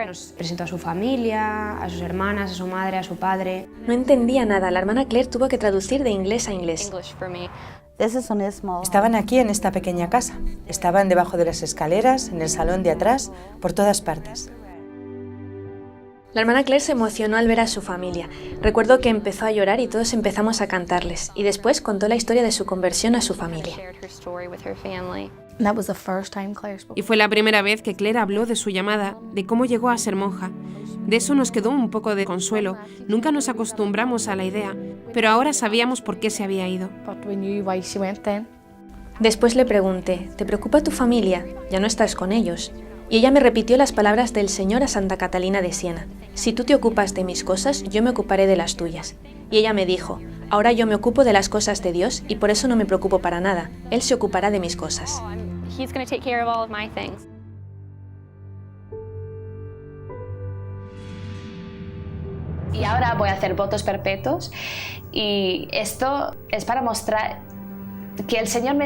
Nos presentó a su familia, a sus hermanas, a su madre, a su padre. No entendía nada. La hermana Claire tuvo que traducir de inglés a inglés. Estaban aquí en esta pequeña casa. Estaban debajo de las escaleras, en el salón de atrás, por todas partes. La hermana Claire se emocionó al ver a su familia. Recuerdo que empezó a llorar y todos empezamos a cantarles. Y después contó la historia de su conversión a su familia. Y fue la primera vez que Claire habló de su llamada, de cómo llegó a ser monja. De eso nos quedó un poco de consuelo. Nunca nos acostumbramos a la idea, pero ahora sabíamos por qué se había ido. Después le pregunté, ¿te preocupa tu familia? Ya no estás con ellos. Y ella me repitió las palabras del Señor a Santa Catalina de Siena. Si tú te ocupas de mis cosas, yo me ocuparé de las tuyas. Y ella me dijo, ahora yo me ocupo de las cosas de Dios y por eso no me preocupo para nada. Él se ocupará de mis cosas. Y ahora voy a hacer votos perpetuos y esto es para mostrar que el Señor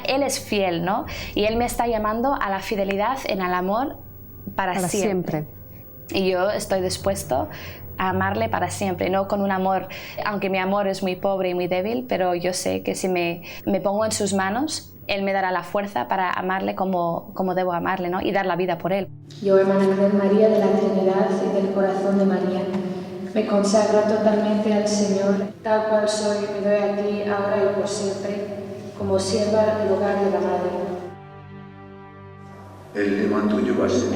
Él es fiel, ¿no? Y Él me está llamando a la fidelidad en el amor para siempre. Y yo estoy dispuesto a amarle para siempre, no con un amor, aunque mi amor es muy pobre y muy débil, pero yo sé que si me pongo en sus manos, Él me dará la fuerza para amarle como debo amarle, ¿no? Y dar la vida por Él. Yo, hermana Claire María de la Trinidad y del Corazón de María, me consagro totalmente al Señor, tal cual soy, me doy a ti, ahora y por siempre, como sierva del hogar de la Madre. El lema tuyo va a ser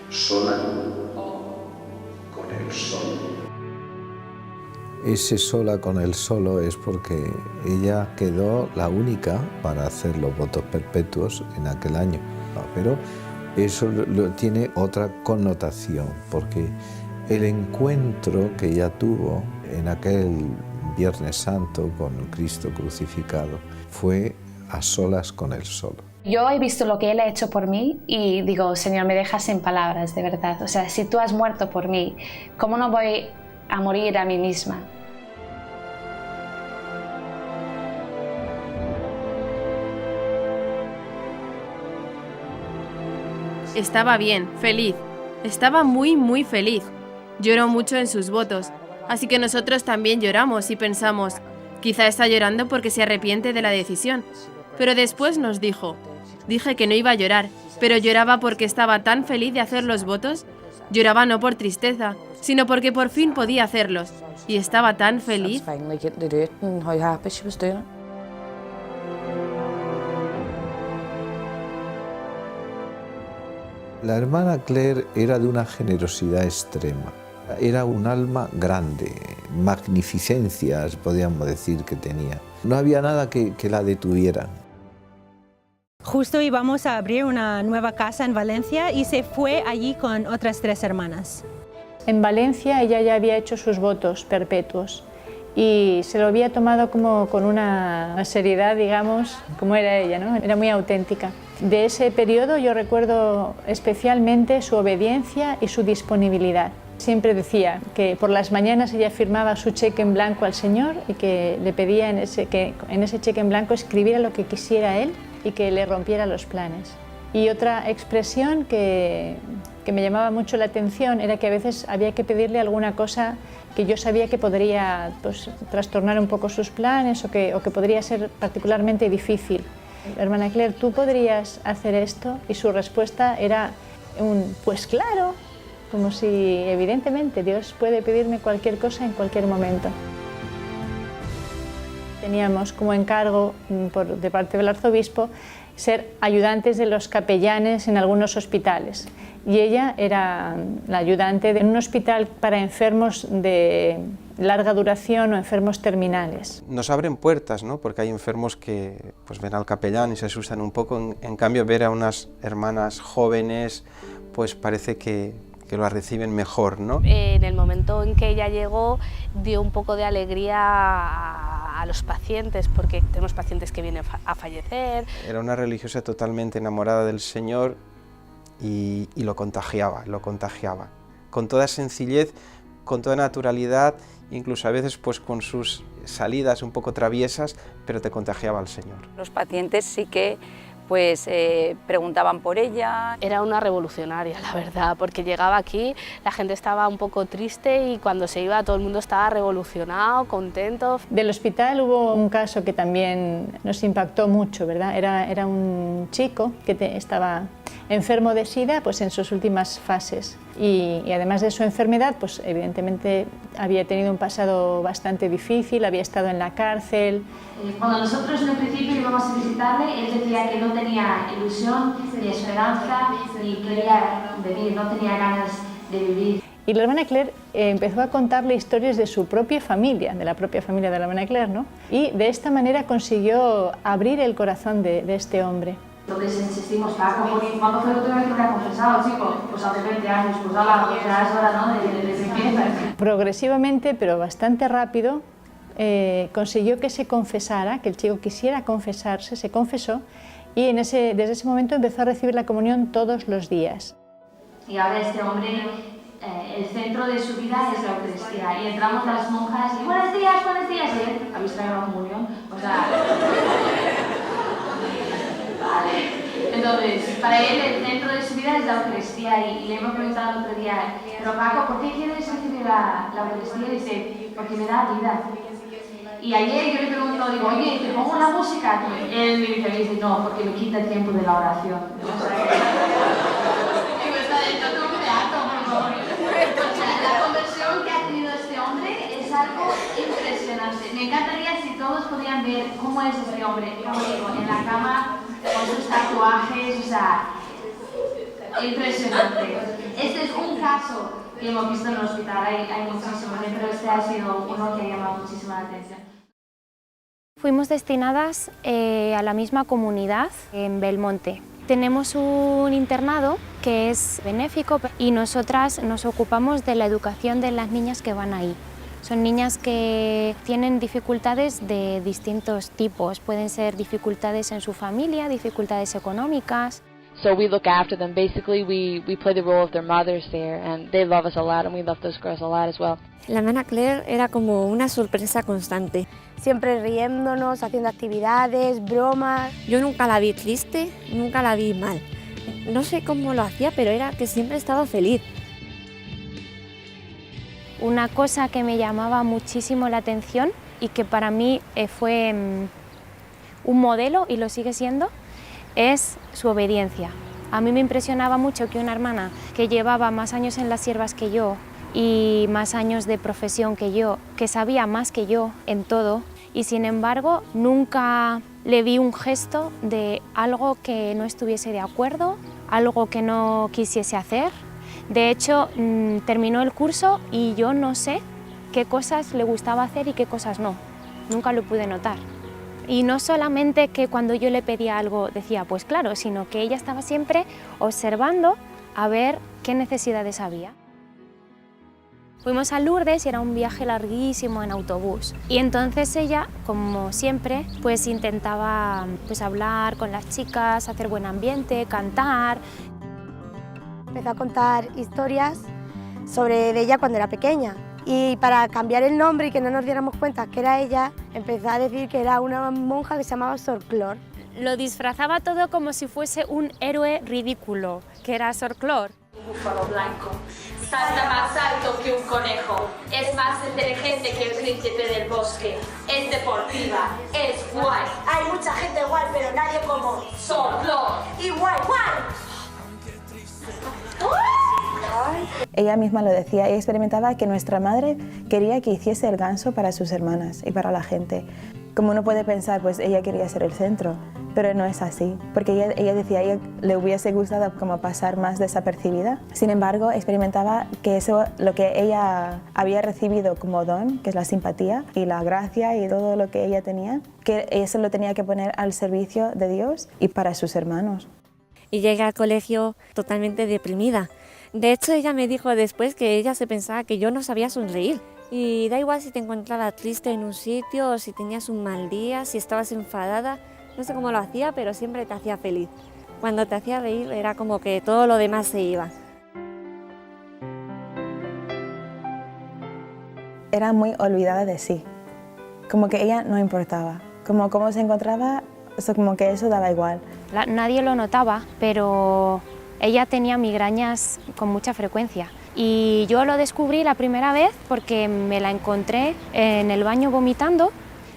sola con el solo. Ese sola con el solo es porque ella quedó la única para hacer los votos perpetuos en aquel año. Pero eso tiene otra connotación, porque el encuentro que ella tuvo en aquel Viernes Santo con Cristo crucificado fue a solas con el solo. Yo he visto lo que Él ha hecho por mí y digo, Señor, me dejas sin palabras, de verdad. O sea, si tú has muerto por mí, ¿cómo no voy a morir a mí misma? Estaba bien, feliz. Estaba muy, muy feliz. Lloró mucho en sus votos, así que nosotros también lloramos y pensamos, quizá está llorando porque se arrepiente de la decisión. Pero después nos dijo, dije que no iba a llorar, pero lloraba porque estaba tan feliz de hacer los votos. Lloraba no por tristeza, sino porque por fin podía hacerlos. Y estaba tan feliz. La hermana Claire era de una generosidad extrema. Era un alma grande, magnificencias, podríamos decir, que tenía. No había nada que la detuviera. Justo íbamos a abrir una nueva casa en Valencia y se fue allí con otras 3 hermanas. En Valencia ella ya había hecho sus votos perpetuos y se lo había tomado como con una seriedad, digamos, como era ella, ¿no? Era muy auténtica. De ese periodo yo recuerdo especialmente su obediencia y su disponibilidad. Siempre decía que por las mañanas ella firmaba su cheque en blanco al Señor y que le pedía que en ese cheque en blanco escribiera lo que quisiera Él y que le rompiera los planes. Y otra expresión que me llamaba mucho la atención era que a veces había que pedirle alguna cosa que yo sabía que podría trastornar un poco sus planes o que podría ser particularmente difícil. Hermana Claire, ¿tú podrías hacer esto? Y su respuesta era pues claro, como si evidentemente Dios puede pedirme cualquier cosa en cualquier momento. Teníamos como encargo de parte del arzobispo ser ayudantes de los capellanes en algunos hospitales y ella era la ayudante de un hospital para enfermos de larga duración o enfermos terminales. Nos abren puertas, ¿no? Porque hay enfermos que pues, ven al capellán y se asustan un poco, en cambio ver a unas hermanas jóvenes pues parece que lo reciben mejor, ¿no? En el momento en que ella llegó dio un poco de alegría a los pacientes, porque tenemos pacientes que vienen a fallecer. Era una religiosa totalmente enamorada del Señor y lo contagiaba, con toda sencillez, con toda naturalidad, incluso a veces pues con sus salidas un poco traviesas, pero te contagiaba al Señor. Los pacientes sí que preguntaban por ella. Era una revolucionaria, la verdad, porque llegaba aquí, la gente estaba un poco triste y cuando se iba todo el mundo estaba revolucionado, contento. Del hospital hubo un caso que también nos impactó mucho, ¿verdad? Era un chico que estaba enfermo de SIDA pues en sus últimas fases y además de su enfermedad pues evidentemente había tenido un pasado bastante difícil, había estado en la cárcel. Cuando nosotros en el principio íbamos a visitarle, él decía que no tenía ilusión, ni esperanza, ni quería venir, no tenía ganas de vivir. Y la hermana Claire empezó a contarle historias de su propia familia, de la propia familia de la hermana Claire, ¿no? Y de esta manera consiguió abrir el corazón de este hombre. Entonces insistimos, ¿cuándo fue la última vez que te ha confesado, chico? Pues hace 20 años, pues ya es hora, ¿no? De empieza. Progresivamente, pero bastante rápido, consiguió que se confesara, que el chico quisiera confesarse, se confesó y desde ese momento empezó a recibir la comunión todos los días. Y ahora este hombre el centro de su vida es la Eucaristía. Y entramos las monjas y buenos días, y él, ¿habéis traído la comunión? O sea... Vale. Entonces, para él el centro de su vida es la Eucaristía y le hemos preguntado el otro día, pero Paco, ¿por qué quieres recibir la Eucaristía? Y dice, porque me da vida. Y ayer yo le pregunto, digo, oye, ¿te pongo la música? Él me dice, no, porque me quita el tiempo de la oración. O sea, digo, está dentro de un teatro, por favor. O sea, la conversión que ha tenido este hombre es algo impresionante. Me encantaría si todos podían ver cómo es este hombre, como digo, en la cama, con sus tatuajes, o sea, impresionante. Este es un caso que hemos visto en el hospital, hay muchísimos, pero este ha sido uno que ha llamado muchísimo la atención. Fuimos destinadas a la misma comunidad en Belmonte. Tenemos un internado que es benéfico y nosotras nos ocupamos de la educación de las niñas que van ahí. Son niñas que tienen dificultades de distintos tipos. Pueden ser dificultades en su familia, dificultades económicas. So we look after them. Basically, we play the role of their mothers there, and they love us a lot, and we love those girls a lot as well. La hermana Claire era como una sorpresa constante. Siempre riéndonos, haciendo actividades, bromas. Yo nunca la vi triste, nunca la vi mal. No sé cómo lo hacía, pero era que siempre estaba feliz. Una cosa que me llamaba muchísimo la atención y que para mí fue un modelo y lo sigue siendo, es su obediencia. A mí me impresionaba mucho que una hermana que llevaba más años en las siervas que yo y más años de profesión que yo, que sabía más que yo en todo, y sin embargo nunca le vi un gesto de algo que no estuviese de acuerdo, algo que no quisiese hacer. De hecho, terminó el curso y yo no sé qué cosas le gustaba hacer y qué cosas no. Nunca lo pude notar. Y no solamente que cuando yo le pedía algo decía, pues claro, sino que ella estaba siempre observando a ver qué necesidades había. Fuimos a Lourdes y era un viaje larguísimo en autobús. Y entonces ella, como siempre, pues intentaba hablar con las chicas, hacer buen ambiente, cantar. Empezó a contar historias sobre ella cuando era pequeña. Y para cambiar el nombre y que no nos diéramos cuenta que era ella, empezó a decir que era una monja que se llamaba Sor Clor. Lo disfrazaba todo como si fuese un héroe ridículo, que era Sor Clor. Un búfalo blanco. Salta más alto que un conejo. Es más inteligente que el príncipe del bosque. Es deportiva. Es guay. Hay mucha gente guay, pero nadie como Sor Clor. Y guay, guay. Ella misma lo decía, ella experimentaba que nuestra madre quería que hiciese el ganso para sus hermanas y para la gente. Como uno puede pensar, pues ella quería ser el centro, pero no es así, porque ella decía a ella le hubiese gustado como pasar más desapercibida. Sin embargo, experimentaba que eso, lo que ella había recibido como don, que es la simpatía y la gracia y todo lo que ella tenía, que eso lo tenía que poner al servicio de Dios y para sus hermanos. Y llegué al colegio totalmente deprimida. De hecho, ella me dijo después que ella se pensaba que yo no sabía sonreír. Y da igual si te encontrabas triste en un sitio, o si tenías un mal día, si estabas enfadada. No sé cómo lo hacía, pero siempre te hacía feliz. Cuando te hacía reír era como que todo lo demás se iba. Era muy olvidada de sí. Como que ella no importaba. Como cómo se encontraba, como que eso daba igual. Nadie lo notaba, pero ella tenía migrañas con mucha frecuencia. Y yo lo descubrí la primera vez porque me la encontré en el baño vomitando.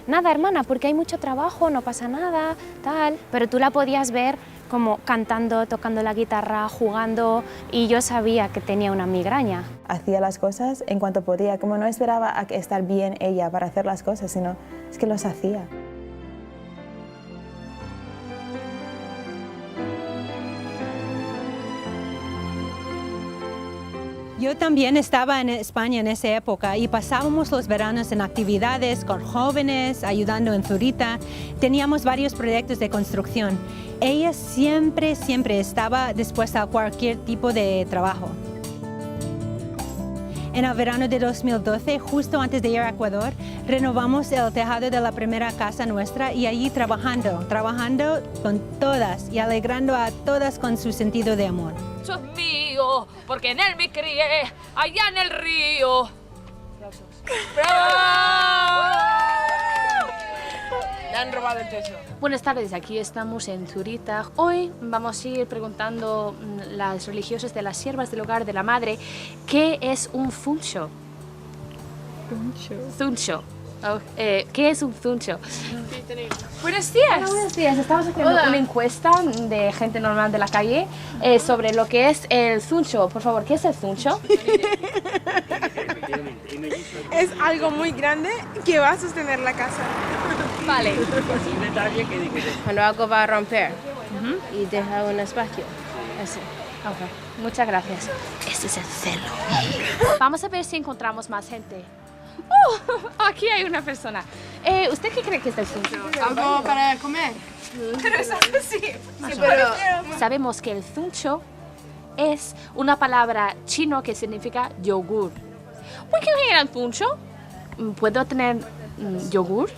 Nada, hermana, porque hay mucho trabajo, no pasa nada, tal. Pero tú la podías ver como cantando, tocando la guitarra, jugando, y yo sabía que tenía una migraña. Hacía las cosas en cuanto podía, como no esperaba a estar bien ella para hacer las cosas, sino es que los hacía. Yo también estaba en España en esa época y pasábamos los veranos en actividades con jóvenes, ayudando en Zurita. Teníamos varios proyectos de construcción. Ella siempre estaba dispuesta a cualquier tipo de trabajo. En el verano de 2012, justo antes de ir a Ecuador, renovamos el tejado de la primera casa nuestra y allí trabajando con todas y alegrando a todas con su sentido de amor. Eso es mío, porque en él me crié, allá en el río. ¡Bravo! Le han robado el techo. Buenas tardes, aquí estamos en Zurita. Hoy vamos a ir preguntando a las religiosas de las siervas del hogar de la madre qué es un zuncho. Zuncho. Oh, ¿qué es un zuncho? Buenos días. Hola, buenos días. Estamos haciendo una encuesta de gente normal de la calle sobre lo que es el zuncho. Por favor, ¿qué es el zuncho? Es algo muy grande que va a sostener la casa. Vale. Cuando algo va a romper y deja un espacio. Así. Okay. Muchas gracias. Este es el celo. Vamos a ver si encontramos más gente. Aquí hay una persona. ¿Usted qué cree que es el zuncho? ¿Algo para comer? Pero es algo así. Sabemos que el zuncho es una palabra chino que significa yogur. ¿Por qué era el zuncho? ¿Puedo tener yogur?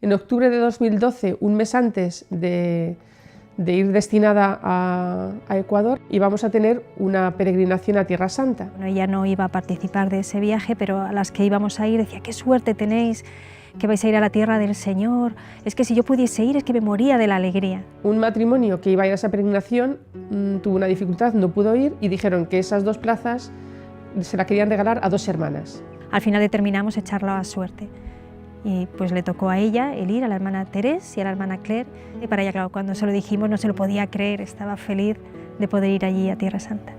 En octubre de 2012, un mes antes de ir destinada a Ecuador, íbamos a tener una peregrinación a Tierra Santa. Bueno, ella no iba a participar de ese viaje, pero a las que íbamos a ir decía, qué suerte tenéis, que vais a ir a la tierra del Señor, es que si yo pudiese ir es que me moría de la alegría. Un matrimonio que iba a ir a esa peregrinación tuvo una dificultad, no pudo ir y dijeron que esas 2 plazas se la querían regalar a 2 hermanas. Al final determinamos echarla a suerte. Y pues le tocó a ella el ir, a la hermana Teresa y a la hermana Claire. Y para ella, claro, cuando se lo dijimos no se lo podía creer, estaba feliz de poder ir allí a Tierra Santa.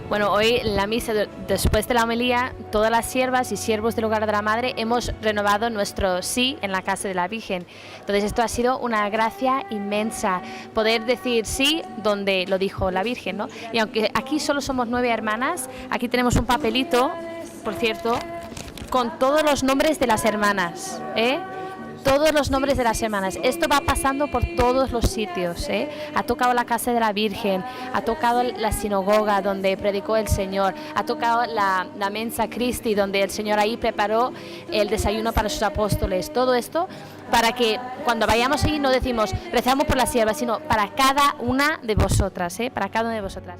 Bueno, hoy en la misa, después de la homilía, todas las siervas y siervos del hogar de la madre hemos renovado nuestro sí en la casa de la Virgen. Entonces esto ha sido una gracia inmensa, poder decir sí donde lo dijo la Virgen, ¿no? Y aunque aquí solo somos 9 hermanas, aquí tenemos un papelito, por cierto, con todos los nombres de las hermanas, todos los nombres de las hermanas. Esto va pasando por todos los sitios, Ha tocado la casa de la Virgen, ha tocado la sinagoga donde predicó el Señor, ha tocado la Mensa Christi donde el Señor ahí preparó el desayuno para sus apóstoles. Todo esto para que cuando vayamos allí no decimos rezamos por las siervas, sino para cada una de vosotras, para cada una de vosotras.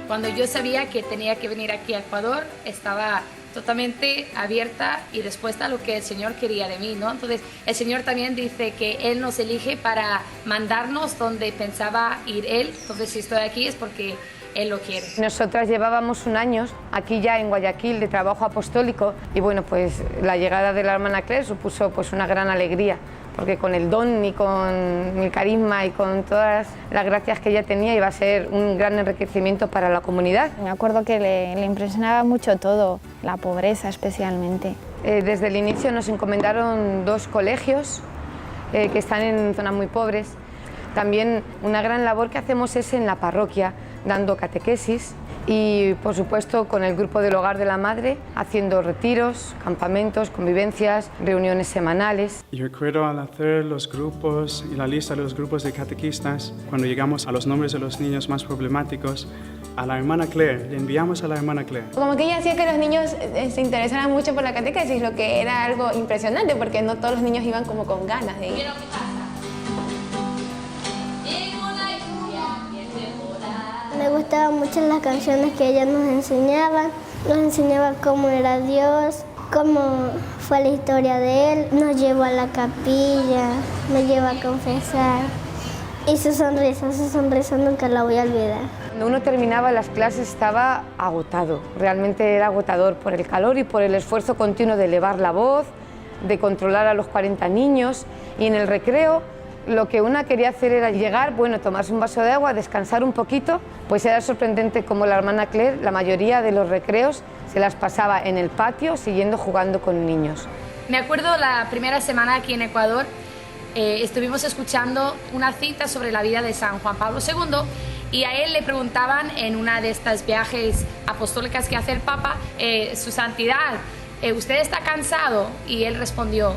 Cuando yo sabía que tenía que venir aquí a Ecuador, estaba totalmente abierta y dispuesta a lo que el Señor quería de mí, ¿no? Entonces, el Señor también dice que Él nos elige para mandarnos donde pensaba ir Él. Entonces, si estoy aquí es porque Él lo quiere. Nosotras llevábamos un año aquí ya en Guayaquil de trabajo apostólico y bueno, pues la llegada de la hermana Claire supuso pues una gran alegría, porque con el don y con el carisma y con todas las gracias que ella tenía iba a ser un gran enriquecimiento para la comunidad. Me acuerdo que le impresionaba mucho todo, la pobreza especialmente. Desde el inicio nos encomendaron 2 colegios que están en zonas muy pobres. También una gran labor que hacemos es en la parroquia, dando catequesis y, por supuesto, con el grupo del Hogar de la Madre, haciendo retiros, campamentos, convivencias, reuniones semanales. Y recuerdo al hacer los grupos y la lista de los grupos de catequistas, cuando llegamos a los nombres de los niños más problemáticos, a la hermana Claire, le enviamos a la hermana Claire. Como que ella hacía que los niños se interesaran mucho por la catequesis, lo que era algo impresionante, porque no todos los niños iban como con ganas de ir. Me gustaban mucho las canciones que ella nos enseñaba cómo era Dios, cómo fue la historia de Él, nos llevó a la capilla, me llevó a confesar y su sonrisa nunca la voy a olvidar. Cuando uno terminaba las clases estaba agotado, realmente era agotador por el calor y por el esfuerzo continuo de elevar la voz, de controlar a los 40 niños y en el recreo lo que una quería hacer era llegar, bueno, tomarse un vaso de agua, descansar un poquito, pues era sorprendente como la hermana Claire, la mayoría de los recreos se las pasaba en el patio siguiendo jugando con niños. Me acuerdo la primera semana aquí en Ecuador, estuvimos escuchando una cita sobre la vida de San Juan Pablo II y a él le preguntaban en una de estas viajes apostólicas que hace el Papa, su santidad, ¿usted está cansado? Y él respondió,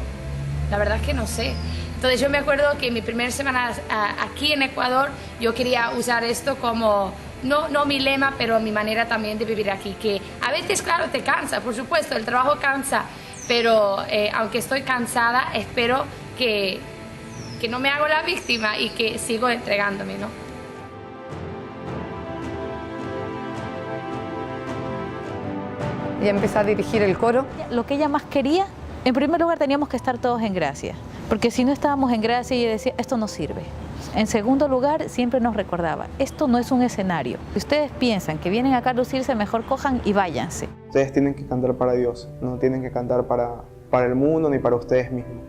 la verdad es que no sé. Entonces yo me acuerdo que en mi primera semana aquí en Ecuador yo quería usar esto como, no mi lema, pero mi manera también de vivir aquí, que a veces, claro, te cansa, por supuesto, el trabajo cansa, pero aunque estoy cansada, espero que no me hago la víctima y que sigo entregándome, ¿no? Ella empezó a dirigir el coro. Lo que ella más quería, en primer lugar teníamos que estar todos en gracia, porque si no estábamos en gracia ella decía, esto no sirve. En segundo lugar, siempre nos recordaba, esto no es un escenario. Si ustedes piensan que vienen acá a lucirse, mejor cojan y váyanse. Ustedes tienen que cantar para Dios, no tienen que cantar para el mundo ni para ustedes mismos.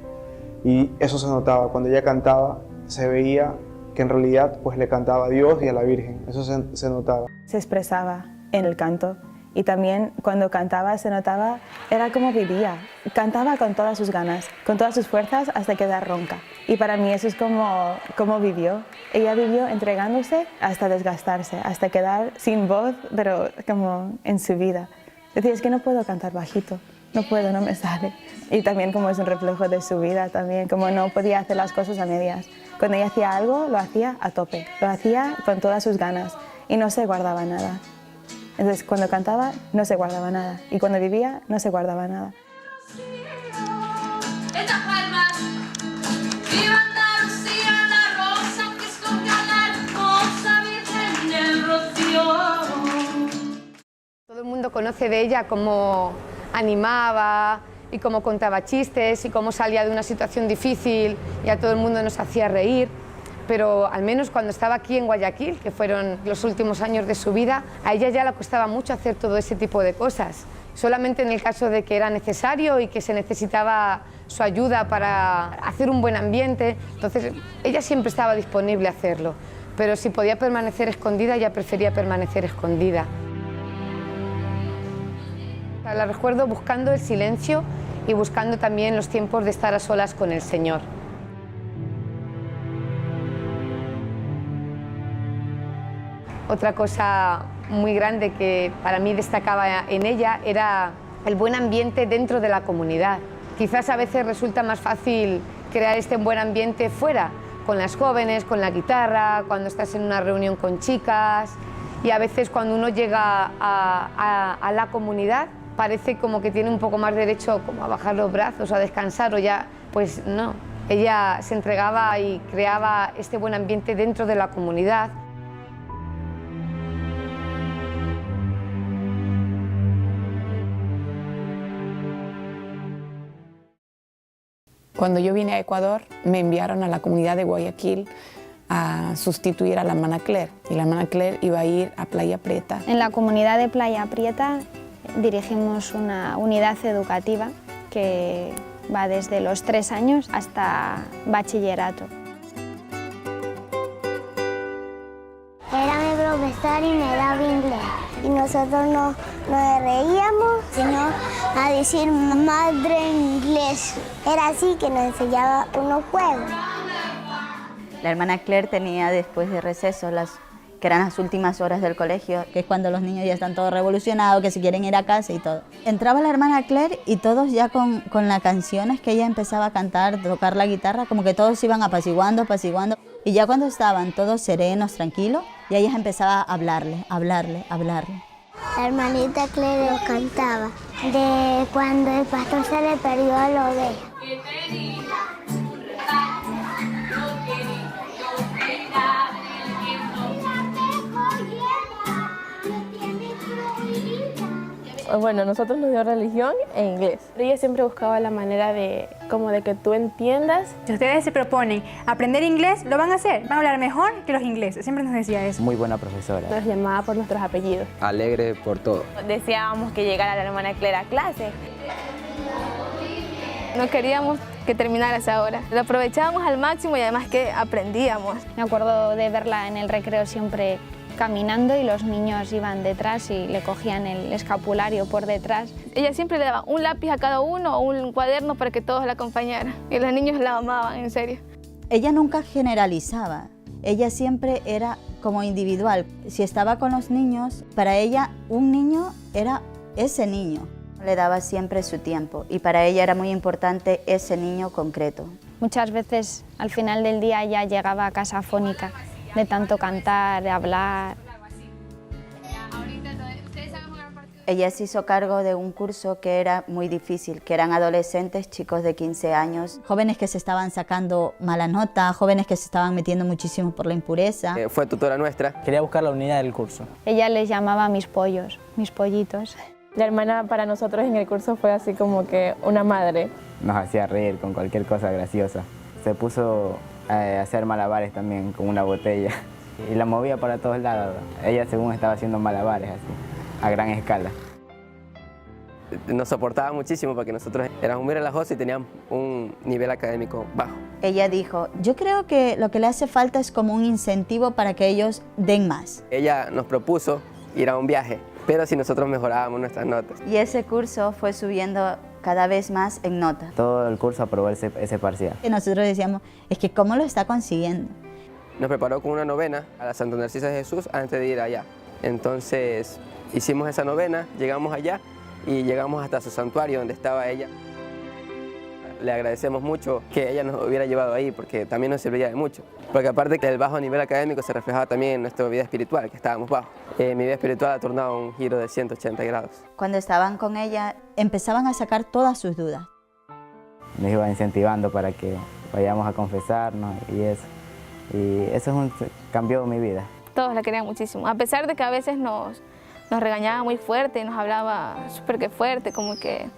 Y eso se notaba, cuando ella cantaba se veía que en realidad pues le cantaba a Dios y a la Virgen, eso se notaba. Se expresaba en el canto y también cuando cantaba se notaba, era como vivía, cantaba con todas sus ganas, con todas sus fuerzas hasta quedar ronca. Y para mí eso es como vivió. Ella vivió entregándose hasta desgastarse, hasta quedar sin voz, pero como en su vida. Decía, es que no puedo cantar bajito, no puedo, no me sale. Y también como es un reflejo de su vida también, como no podía hacer las cosas a medias. Cuando ella hacía algo, lo hacía a tope, lo hacía con todas sus ganas y no se guardaba nada. Entonces, cuando cantaba, no se guardaba nada. Y cuando vivía, no se guardaba nada. Estas palmas, viva Andalucía, la rosa que esconde a la hermosa Virgen del Rocío. Todo el mundo conoce de ella cómo animaba y cómo contaba chistes y cómo salía de una situación difícil y a todo el mundo nos hacía reír. Pero al menos cuando estaba aquí en Guayaquil, que fueron los últimos años de su vida, a ella ya le costaba mucho hacer todo ese tipo de cosas. Solamente en el caso de que era necesario y que se necesitaba su ayuda para hacer un buen ambiente, entonces ella siempre estaba disponible a hacerlo. Pero si podía permanecer escondida, ella prefería permanecer escondida. La recuerdo buscando el silencio y buscando también los tiempos de estar a solas con el Señor. Otra cosa muy grande que para mí destacaba en ella era el buen ambiente dentro de la comunidad. Quizás a veces resulta más fácil crear este buen ambiente fuera, con las jóvenes, con la guitarra, cuando estás en una reunión con chicas, y a veces cuando uno llega a la comunidad parece como que tiene un poco más derecho como a bajar los brazos, a descansar o ya, pues no. Ella se entregaba y creaba este buen ambiente dentro de la comunidad. Cuando yo vine a Ecuador, me enviaron a la comunidad de Guayaquil a sustituir a la hermana Claire. Y la hermana Claire iba a ir a Playa Prieta. En la comunidad de Playa Prieta dirigimos una unidad educativa que va desde los 3 años hasta bachillerato. Era mi profesor y me daba inglés. Y nosotros no nos reíamos, sino a decir madre en inglés. Era así que nos enseñaba unos juegos. La hermana Claire tenía después de receso, que eran las últimas horas del colegio, que es cuando los niños ya están todos revolucionados, que se quieren ir a casa y todo. Entraba la hermana Claire y todos ya con las canciones que ella empezaba a cantar, tocar la guitarra, como que todos iban apaciguando. Y ya cuando estaban todos serenos, tranquilos, ya ella empezaba a hablarle. La hermanita Claire nos cantaba de cuando el pastor se le perdió a la oveja. Bueno, nosotros nos dio religión e inglés. Ella siempre buscaba la manera de que tú entiendas. Si ustedes se proponen aprender inglés, lo van a hacer. Van a hablar mejor que los ingleses. Siempre nos decía eso. Muy buena profesora. Nos llamaba por nuestros apellidos. Alegre por todo. Deseábamos que llegara la hermana Claire a clase. No queríamos que terminara esa hora. Lo aprovechábamos al máximo y además que aprendíamos. Me acuerdo de verla en el recreo siempre caminando y los niños iban detrás y le cogían el escapulario por detrás. Ella siempre le daba un lápiz a cada uno o un cuaderno para que todos la acompañaran y los niños la amaban, en serio. Ella nunca generalizaba, ella siempre era como individual. Si estaba con los niños, para ella un niño era ese niño. Le daba siempre su tiempo y para ella era muy importante ese niño concreto. Muchas veces al final del día ella llegaba a casa afónica de tanto cantar, de hablar. Ella se hizo cargo de un curso que era muy difícil, que eran adolescentes, chicos de 15 años, jóvenes que se estaban sacando mala nota, jóvenes que se estaban metiendo muchísimo por la impureza. Fue tutora nuestra. Quería buscar la unidad del curso. Ella les llamaba mis pollos, mis pollitos. La hermana para nosotros en el curso fue así como que una madre. Nos hacía reír con cualquier cosa graciosa. Se puso a hacer malabares también con una botella y la movía para todos lados. Ella según estaba haciendo malabares así, a gran escala. Nos soportaba muchísimo porque nosotros éramos muy relajosos y teníamos un nivel académico bajo. Ella dijo, yo creo que lo que le hace falta es como un incentivo para que ellos den más. Ella nos propuso ir a un viaje, pero si nosotros mejorábamos nuestras notas. Y ese curso fue subiendo cada vez más en nota. Todo el curso aprobó ese parcial. Y nosotros decíamos, es que ¿cómo lo está consiguiendo? Nos preparó con una novena a la Santa Narcisa de Jesús antes de ir allá. Entonces hicimos esa novena, llegamos allá y llegamos hasta su santuario donde estaba ella. Le agradecemos mucho que ella nos hubiera llevado ahí porque también nos serviría de mucho. Porque aparte que el bajo nivel académico se reflejaba también en nuestra vida espiritual, que estábamos bajo. Mi vida espiritual ha tornado un giro de 180 grados. Cuando estaban con ella, empezaban a sacar todas sus dudas. Nos iba incentivando para que vayamos a confesarnos y eso. Y eso cambió mi vida. Todos la querían muchísimo, a pesar de que a veces nos regañaba muy fuerte, nos hablaba súper que fuerte, como que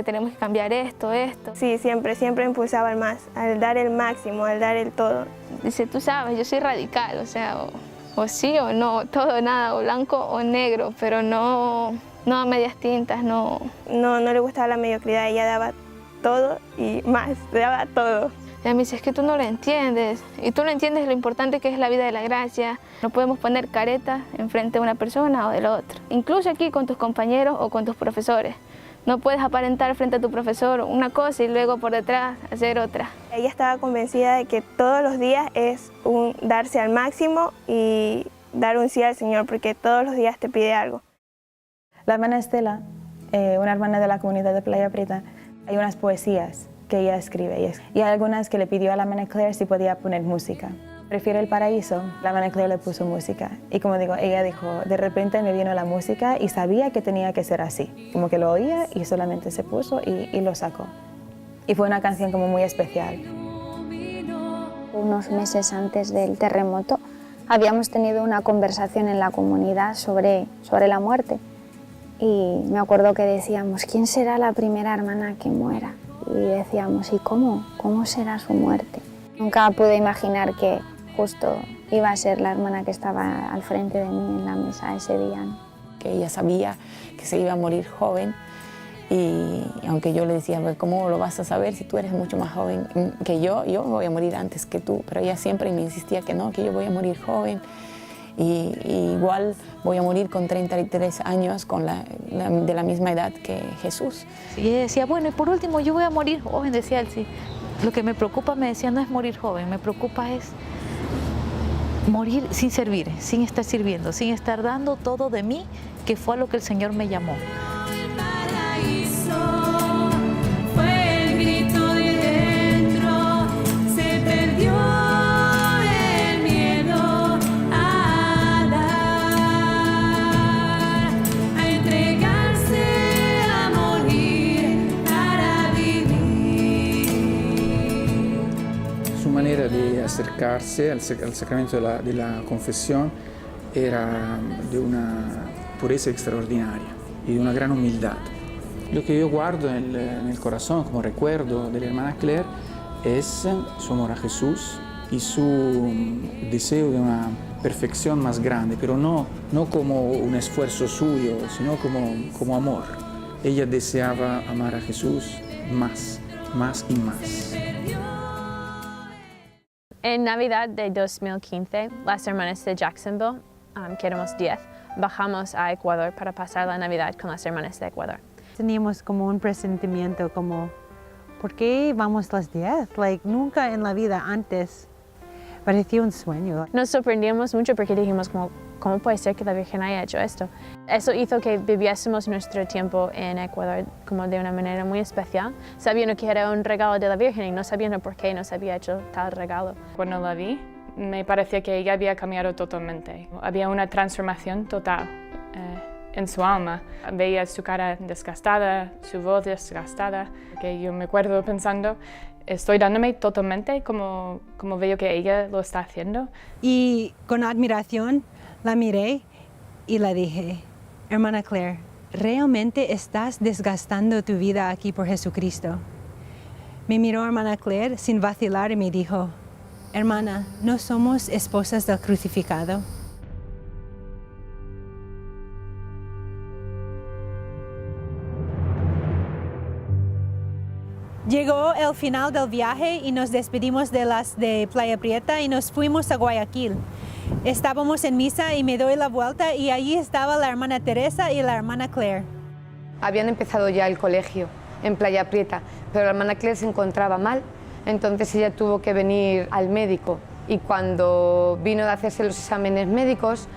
tenemos que cambiar esto. Sí, siempre impulsaba al más, al dar el máximo, al dar el todo. Dice, tú sabes, yo soy radical, o sea, o sí o no, todo o nada, o blanco o negro, pero no a medias tintas, no le gustaba la mediocridad, ella daba todo y más, daba todo. Ella me dice, es que tú no lo entiendes, y tú no entiendes lo importante que es la vida de la gracia. No podemos poner caretas enfrente de una persona o de la otra. Incluso aquí con tus compañeros o con tus profesores. No puedes aparentar frente a tu profesor una cosa y luego por detrás hacer otra. Ella estaba convencida de que todos los días es un darse al máximo y dar un sí al Señor, porque todos los días te pide algo. La hermana Estela, una hermana de la comunidad de Playa Prieta, hay unas poesías que ella escribe y hay algunas que le pidió a la hermana Claire si podía poner música. Prefiere el paraíso, la hermana Claire le puso música y como digo, ella dijo, de repente me vino la música y sabía que tenía que ser así, como que lo oía y solamente se puso y lo sacó. Y fue una canción como muy especial. Unos meses antes del terremoto habíamos tenido una conversación en la comunidad sobre la muerte y me acuerdo que decíamos, ¿quién será la primera hermana que muera? Y decíamos, ¿y cómo será su muerte? Nunca pude imaginar que justo iba a ser la hermana que estaba al frente de mí en la mesa ese día, ¿no? Que ella sabía que se iba a morir joven y aunque yo le decía, ¿cómo lo vas a saber si tú eres mucho más joven que yo voy a morir antes que tú, pero ella siempre me insistía que no, que yo voy a morir joven y igual voy a morir con 33 años de la misma edad que Jesús. Y ella decía, bueno, y por último yo voy a morir joven, decía él, sí. Lo que me preocupa, me decía, no es morir joven, me preocupa es morir sin servir, sin estar sirviendo, sin estar dando todo de mí, que fue a lo que el Señor me llamó. Fue el grito de dentro, se perdió el miedo a dar, a entregarse, a morir para vivir. Su manera de acercarse al sacramento de la confesión era de una pureza extraordinaria y de una gran humildad. Lo que yo guardo en el corazón como recuerdo de la hermana Claire es su amor a Jesús y su deseo de una perfección más grande, pero no como un esfuerzo suyo, sino como amor. Ella deseaba amar a Jesús más y más. En Navidad de 2015, las hermanas de Jacksonville, que éramos 10, bajamos a Ecuador para pasar la Navidad con las hermanas de Ecuador. Teníamos como un presentimiento, como ¿por qué vamos las 10? Nunca en la vida antes parecía un sueño. Nos sorprendimos mucho porque dijimos, ¿cómo puede ser que la Virgen haya hecho esto? Eso hizo que viviésemos nuestro tiempo en Ecuador como de una manera muy especial, sabiendo que era un regalo de la Virgen y no sabiendo por qué nos había hecho tal regalo. Cuando la vi, me parecía que ella había cambiado totalmente. Había una transformación total en su alma. Veía su cara desgastada, su voz desgastada, que yo me acuerdo pensando, estoy dándome totalmente como veo que ella lo está haciendo. Y con admiración la miré y le dije, hermana Claire, realmente estás desgastando tu vida aquí por Jesucristo. Me miró hermana Claire sin vacilar y me dijo, hermana, ¿no somos esposas del crucificado? Llegó el final del viaje y nos despedimos de las de Playa Prieta y nos fuimos a Guayaquil. Estábamos en misa y me doy la vuelta y allí estaba la hermana Teresa y la hermana Claire. Habían empezado ya el colegio en Playa Prieta, pero la hermana Claire se encontraba mal, entonces ella tuvo que venir al médico y cuando vino de hacerse los exámenes médicos,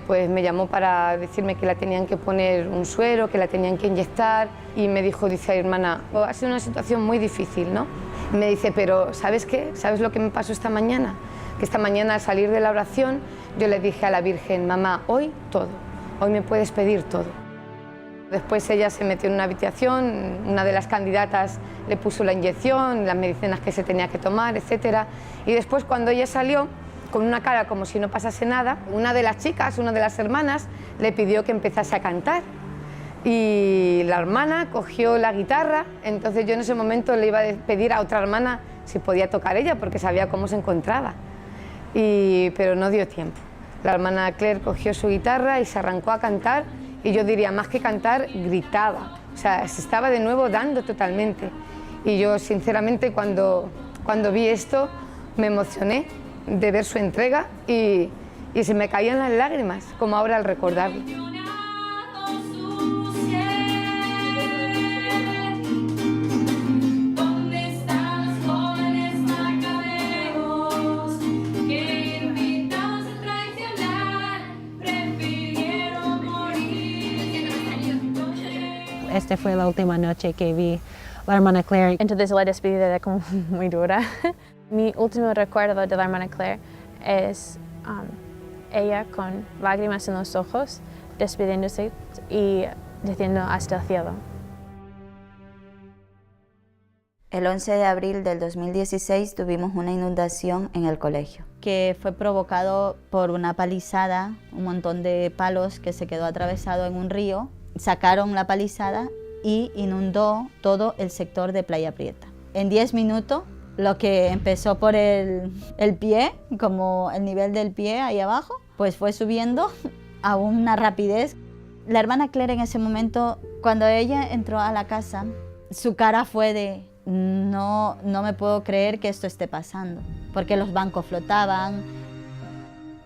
pues me llamó para decirme que la tenían que poner un suero, que la tenían que inyectar y me dijo, dice, hermana, ha sido una situación muy difícil, ¿no? Y me dice, pero ¿sabes qué? ¿Sabes lo que me pasó esta mañana? Que esta mañana al salir de la oración yo le dije a la Virgen, mamá, hoy todo, hoy me puedes pedir todo. Después ella se metió en una habitación, una de las candidatas le puso la inyección, las medicinas que se tenía que tomar, etc. Y después cuando ella salió, con una cara como si no pasase nada, una de las chicas, una de las hermanas, le pidió que empezase a cantar. Y la hermana cogió la guitarra, entonces yo en ese momento le iba a pedir a otra hermana si podía tocar ella, porque sabía cómo se encontraba. Pero no dio tiempo. La hermana Claire cogió su guitarra y se arrancó a cantar, y yo diría, más que cantar, gritaba. O sea, se estaba de nuevo dando totalmente. Y yo, sinceramente, cuando vi esto, me emocioné de ver su entrega y se me caían las lágrimas, como ahora al recordarlo. Esta fue la última noche que vi la hermana Claire. Entonces la despedida era como muy dura. Mi último recuerdo de la hermana Claire es ella con lágrimas en los ojos, despidiéndose y diciendo hasta el cielo. El 11 de abril del 2016 tuvimos una inundación en el colegio, que fue provocado por una palizada, un montón de palos que se quedó atravesado en un río. Sacaron la palizada y inundó todo el sector de Playa Prieta. En 10 minutos, lo que empezó por el pie, como el nivel del pie ahí abajo, pues fue subiendo a una rapidez. La hermana Claire en ese momento, cuando ella entró a la casa, su cara fue de no me puedo creer que esto esté pasando, porque los bancos flotaban.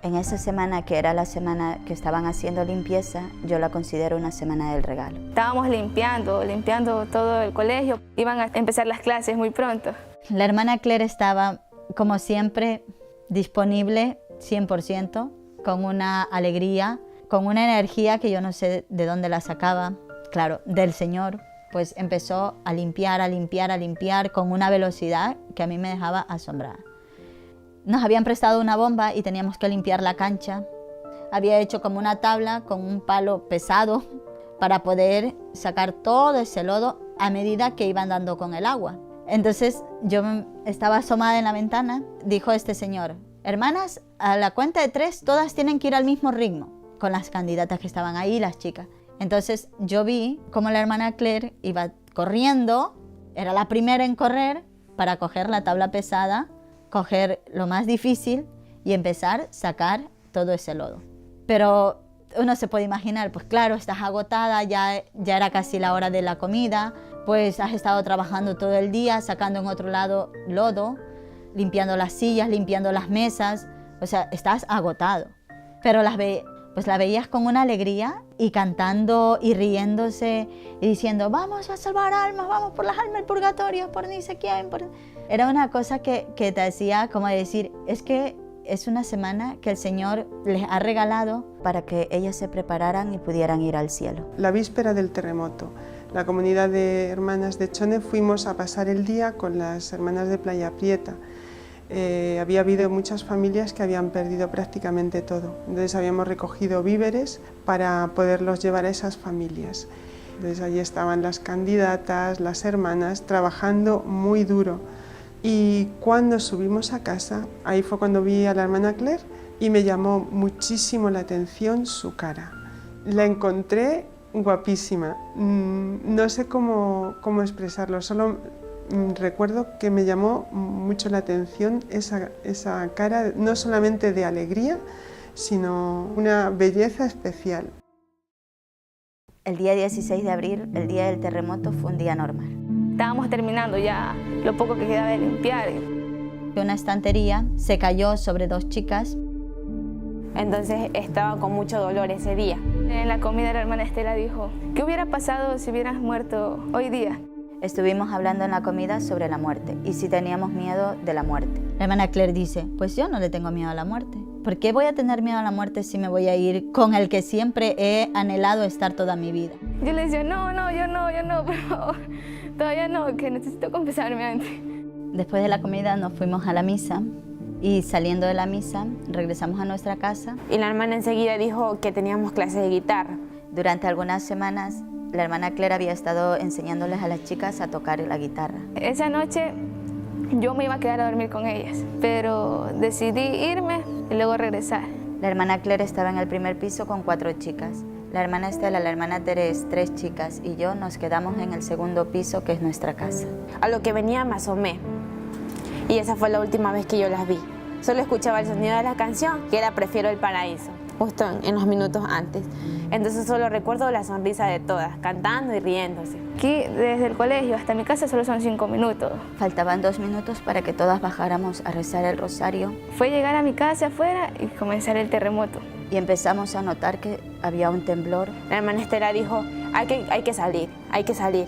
En esa semana, que era la semana que estaban haciendo limpieza, yo la considero una semana del regalo. Estábamos limpiando todo el colegio. Iban a empezar las clases muy pronto. La hermana Claire estaba, como siempre, disponible 100%, con una alegría, con una energía que yo no sé de dónde la sacaba, claro, del Señor. Pues empezó a limpiar con una velocidad que a mí me dejaba asombrada. Nos habían prestado una bomba y teníamos que limpiar la cancha. Había hecho como una tabla con un palo pesado para poder sacar todo ese lodo a medida que iban dando con el agua. Entonces yo estaba asomada en la ventana, dijo este señor, hermanas, a la cuenta de 3 todas tienen que ir al mismo ritmo, con las candidatas que estaban ahí, las chicas. Entonces yo vi cómo la hermana Claire iba corriendo, era la primera en correr para coger la tabla pesada, coger lo más difícil y empezar a sacar todo ese lodo. Pero uno se puede imaginar, pues claro, estás agotada, ya era casi la hora de la comida, pues has estado trabajando todo el día, sacando en otro lado lodo, limpiando las sillas, limpiando las mesas, o sea, estás agotado. Pero la veías con una alegría y cantando y riéndose y diciendo, vamos a salvar almas, vamos por las almas del purgatorio, por ni sé quién. Era una cosa que te hacía como decir, es que es una semana que el Señor les ha regalado para que ellas se prepararan y pudieran ir al cielo. La víspera del terremoto, la comunidad de hermanas de Chone fuimos a pasar el día con las hermanas de Playa Prieta. Había habido muchas familias que habían perdido prácticamente todo, entonces habíamos recogido víveres para poderlos llevar a esas familias. Entonces allí estaban las candidatas, las hermanas, trabajando muy duro. Y cuando subimos a casa, ahí fue cuando vi a la hermana Claire y me llamó muchísimo la atención su cara. La encontré guapísima, no sé cómo expresarlo, solo recuerdo que me llamó mucho la atención esa cara, no solamente de alegría, sino una belleza especial. El día 16 de abril, el día del terremoto, fue un día normal. Estábamos terminando ya lo poco que quedaba de limpiar. Una estantería se cayó sobre 2 chicas. Entonces estaba con mucho dolor ese día. En la comida la hermana Estela dijo, ¿qué hubiera pasado si hubieras muerto hoy día? Estuvimos hablando en la comida sobre la muerte y si teníamos miedo de la muerte. La hermana Claire dice, pues yo no le tengo miedo a la muerte. ¿Por qué voy a tener miedo a la muerte si me voy a ir con el que siempre he anhelado estar toda mi vida? Yo le decía, no, yo no, por favor. Todavía no, que necesito confesarme antes. Después de la comida nos fuimos a la misa y saliendo de la misa regresamos a nuestra casa. Y la hermana enseguida dijo que teníamos clase de guitarra. Durante algunas semanas la hermana Claire había estado enseñándoles a las chicas a tocar la guitarra. Esa noche yo me iba a quedar a dormir con ellas, pero decidí irme y luego regresar. La hermana Claire estaba en el primer piso con 4 chicas. La hermana Estela, la hermana Teresa, 3 chicas y yo nos quedamos en el segundo piso, que es nuestra casa. A lo que venía me asomé y esa fue la última vez que yo las vi. Solo escuchaba el sonido de la canción, que era Prefiero el Paraíso, justo en los minutos antes. Entonces solo recuerdo la sonrisa de todas, cantando y riéndose. Aquí, desde el colegio hasta mi casa, solo son 5 minutos. Faltaban 2 minutos para que todas bajáramos a rezar el rosario. Fue llegar a mi casa afuera y comenzar el terremoto. Y empezamos a notar que había un temblor. La hermana Estela dijo, hay que salir.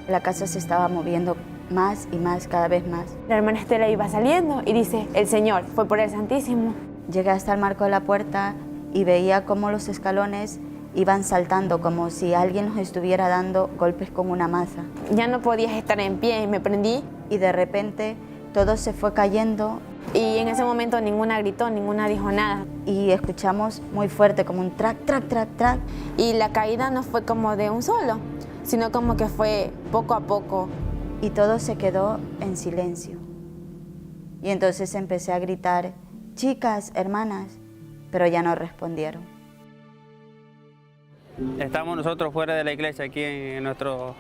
La casa se estaba moviendo más y más, cada vez más. La hermana Estela iba saliendo y dice, el Señor fue por el Santísimo. Llegué hasta el marco de la puerta y veía cómo los escalones iban saltando, como si alguien nos estuviera dando golpes con una maza. Ya no podías estar en pie, me prendí. Y de repente todo se fue cayendo. Y en ese momento ninguna gritó, ninguna dijo nada. Y escuchamos muy fuerte como un track, track, track, track. Y la caída no fue como de un solo, sino como que fue poco a poco. Y todo se quedó en silencio. Y entonces empecé a gritar, chicas, hermanas, pero ya no respondieron. Estamos nosotros fuera de la iglesia, aquí en nuestro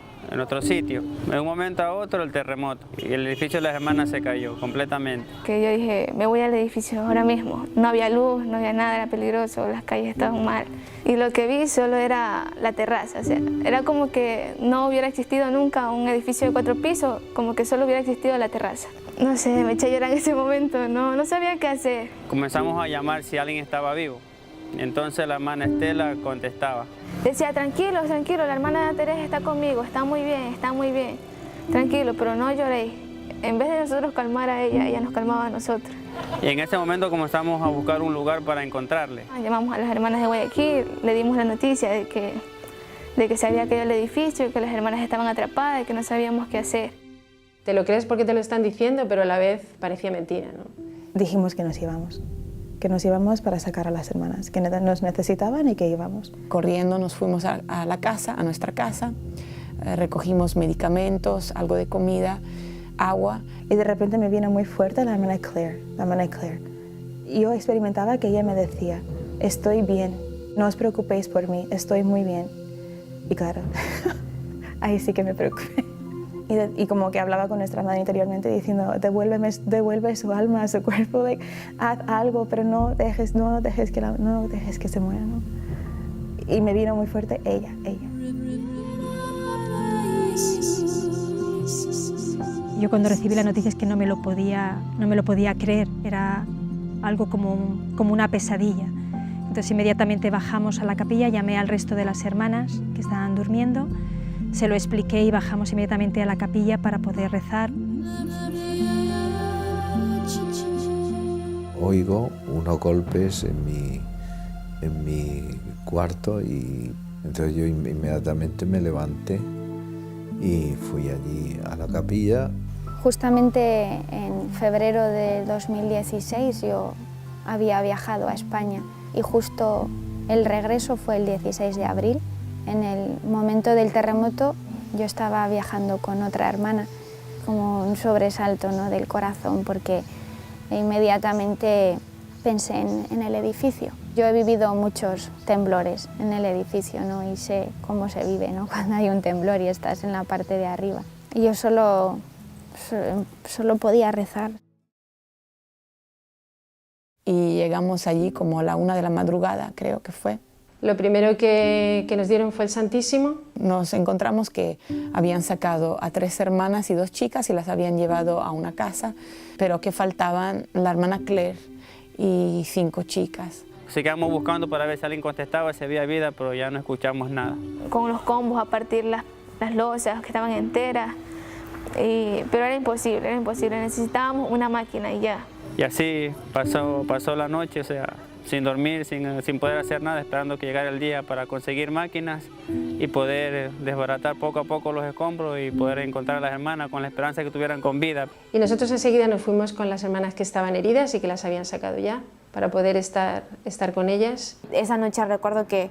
sitio. De un momento a otro el terremoto y el edificio de las hermanas se cayó completamente. Que yo dije, me voy al edificio ahora mismo. No había luz, no había nada, era peligroso, las calles estaban mal. Y lo que vi solo era la terraza, o sea, era como que no hubiera existido nunca un edificio de 4 pisos, como que solo hubiera existido la terraza. No sé, me eché a llorar en ese momento, no sabía qué hacer. Comenzamos a llamar si alguien estaba vivo. Entonces la hermana Estela contestaba. Decía, tranquilo, la hermana Teresa está conmigo, está muy bien, tranquilo, pero no lloréis. En vez de nosotros calmar a ella nos calmaba a nosotros. Y en ese momento comenzamos a buscar un lugar para encontrarle. Llamamos a las hermanas de Guayaquil, le dimos la noticia de que se había caído el edificio, que las hermanas estaban atrapadas y que no sabíamos qué hacer. Te lo crees porque te lo están diciendo, pero a la vez parecía mentira, ¿no? Dijimos que nos íbamos para sacar a las hermanas, que nos necesitaban y que íbamos. Corriendo nos fuimos a la casa, a nuestra casa, recogimos medicamentos, algo de comida, agua. Y de repente me vino muy fuerte la hermana Claire. Y yo experimentaba que ella me decía, estoy bien, no os preocupéis por mí, estoy muy bien. Y claro, ahí sí que me preocupé. Y como que hablaba con nuestra madre interiormente diciendo, devuelve su alma a su cuerpo, haz algo, pero no dejes que se muera, ¿no? Y me vino muy fuerte ella. Yo cuando recibí la noticia es que no me lo podía creer, era algo como una pesadilla. Entonces inmediatamente bajamos a la capilla, llamé al resto de las hermanas que estaban durmiendo, se lo expliqué y bajamos inmediatamente a la capilla para poder rezar. Oigo unos golpes en mi cuarto y entonces yo inmediatamente me levanté y fui allí a la capilla. Justamente en febrero de 2016 yo había viajado a España y justo el regreso fue el 16 de abril. En el momento del terremoto yo estaba viajando con otra hermana, como un sobresalto, ¿no?, del corazón, porque inmediatamente pensé en el edificio. Yo he vivido muchos temblores en el edificio, ¿no?, y sé cómo se vive, ¿no?, cuando hay un temblor y estás en la parte de arriba. Y yo solo podía rezar. Y llegamos allí como a la 1 de la madrugada, creo que fue. Lo primero que nos dieron fue el Santísimo. Nos encontramos que habían sacado a 3 hermanas y 2 chicas y las habían llevado a una casa, pero que faltaban la hermana Claire y 5 chicas. Seguíamos buscando para ver si alguien contestaba, si había vida, pero ya no escuchamos nada. Con los combos a partir las losas que estaban enteras, pero era imposible, necesitábamos una máquina y ya. Y así pasó la noche, o sea, sin dormir, sin poder hacer nada, esperando que llegara el día para conseguir máquinas y poder desbaratar poco a poco los escombros y poder encontrar a las hermanas con la esperanza de que estuvieran con vida. Y nosotros enseguida nos fuimos con las hermanas que estaban heridas y que las habían sacado ya, para poder estar con ellas. Esa noche recuerdo que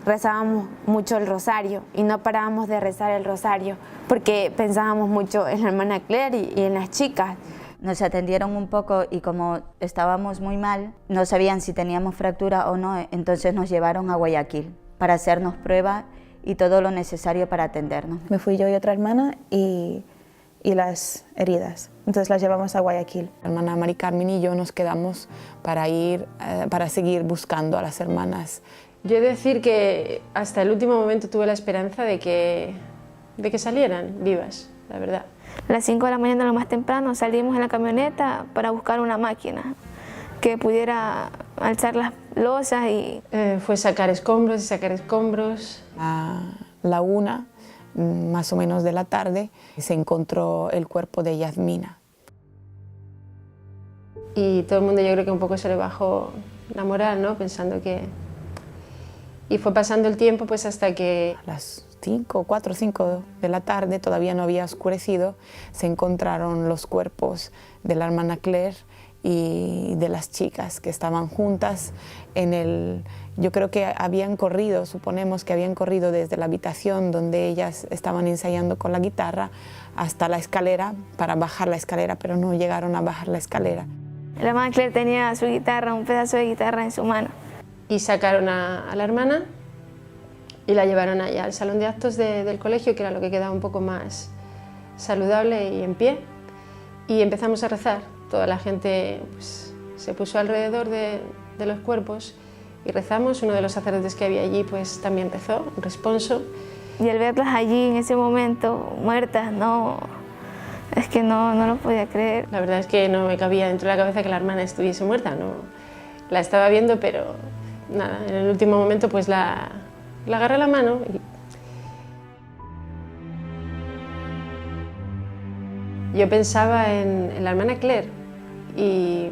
rezábamos mucho el rosario y no parábamos de rezar el rosario porque pensábamos mucho en la hermana Claire y en las chicas. Nos atendieron un poco y como estábamos muy mal, no sabían si teníamos fractura o no, entonces nos llevaron a Guayaquil para hacernos pruebas y todo lo necesario para atendernos. Me fui yo y otra hermana y las heridas, entonces las llevamos a Guayaquil. La hermana Mari Carmen y yo nos quedamos para seguir buscando a las hermanas. Yo he de decir que hasta el último momento tuve la esperanza de que salieran vivas, la verdad. A las 5 de la mañana, lo más temprano, salimos en la camioneta para buscar una máquina que pudiera alzar las losas y... Fue sacar escombros y sacar escombros. A la 1, más o menos de la tarde, se encontró el cuerpo de Yasmina. Y todo el mundo, yo creo que un poco se le bajó la moral, ¿no?, pensando que... Y fue pasando el tiempo pues hasta que... A las 4 o 5 de la tarde, todavía no había oscurecido, se encontraron los cuerpos de la hermana Claire y de las chicas que estaban juntas yo creo que habían corrido, suponemos que habían corrido desde la habitación donde ellas estaban ensayando con la guitarra hasta la escalera para bajar la escalera, pero no llegaron a bajar la escalera. La hermana Claire tenía su guitarra, un pedazo de guitarra en su mano. Y sacaron a la hermana y la llevaron allá al salón de actos del colegio, que era lo que quedaba un poco más saludable y en pie. Y empezamos a rezar. Toda la gente pues, se puso alrededor de los cuerpos y rezamos. Uno de los sacerdotes que había allí pues, también empezó, un responso. Y al verlas allí en ese momento, muertas, es que no lo podía creer. La verdad es que no me cabía dentro de la cabeza que la hermana estuviese muerta. No, la estaba viendo, pero nada, en el último momento pues la agarré la mano y yo pensaba en la hermana Claire y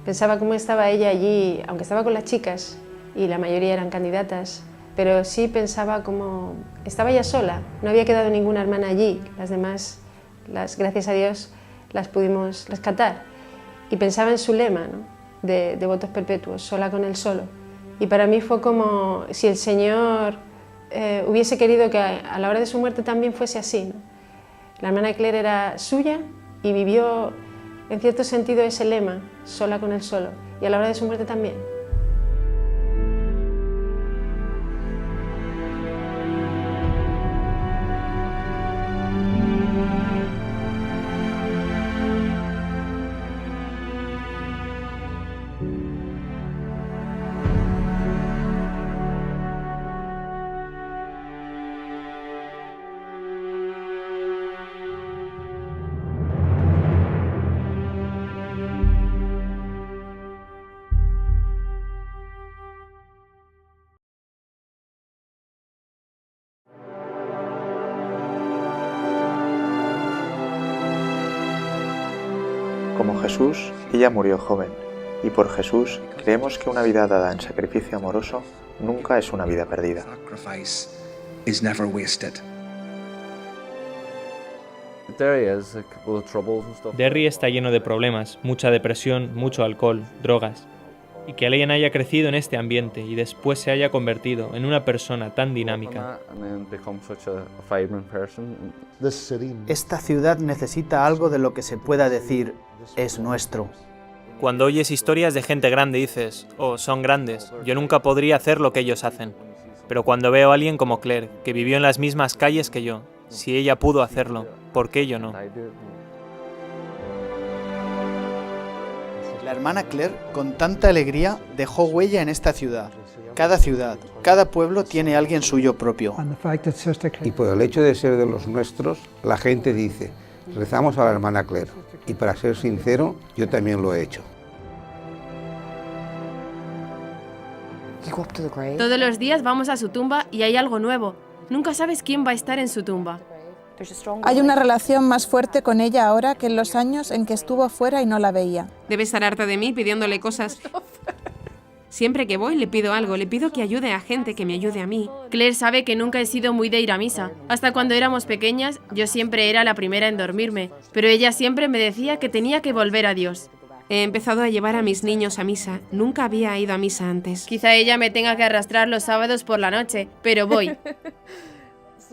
pensaba cómo estaba ella allí, aunque estaba con las chicas y la mayoría eran candidatas, pero sí pensaba cómo estaba ella sola, no había quedado ninguna hermana allí, las demás, gracias a Dios, las pudimos rescatar. Y pensaba en su lema, ¿no?, de votos perpetuos, sola con él solo. Y para mí fue como si el Señor hubiese querido que a la hora de su muerte también fuese así, ¿no? La hermana Claire era suya y vivió en cierto sentido ese lema, sola con él solo, y a la hora de su muerte también. Como Jesús, ella murió joven, y por Jesús creemos que una vida dada en sacrificio amoroso nunca es una vida perdida. Derry está lleno de problemas, mucha depresión, mucho alcohol, drogas. Y que alguien haya crecido en este ambiente y después se haya convertido en una persona tan dinámica. Esta ciudad necesita algo de lo que se pueda decir, es nuestro. Cuando oyes historias de gente grande dices, oh, son grandes, yo nunca podría hacer lo que ellos hacen. Pero cuando veo a alguien como Claire, que vivió en las mismas calles que yo, si ella pudo hacerlo, ¿por qué yo no? La hermana Claire, con tanta alegría, dejó huella en esta ciudad. Cada pueblo tiene alguien suyo propio. Y por el hecho de ser de los nuestros, la gente dice, rezamos a la hermana Claire. Y para ser sincero, yo también lo he hecho. Todos los días vamos a su tumba y hay algo nuevo. Nunca sabes quién va a estar en su tumba. Hay una relación más fuerte con ella ahora que en los años en que estuvo fuera y no la veía. Debe estar harta de mí pidiéndole cosas. Siempre que voy le pido algo, le pido que ayude a gente que me ayude a mí. Claire sabe que nunca he sido muy de ir a misa. Hasta cuando éramos pequeñas, yo siempre era la primera en dormirme, pero ella siempre me decía que tenía que volver a Dios. He empezado a llevar a mis niños a misa. Nunca había ido a misa antes. Quizá ella me tenga que arrastrar los sábados por la noche, pero voy.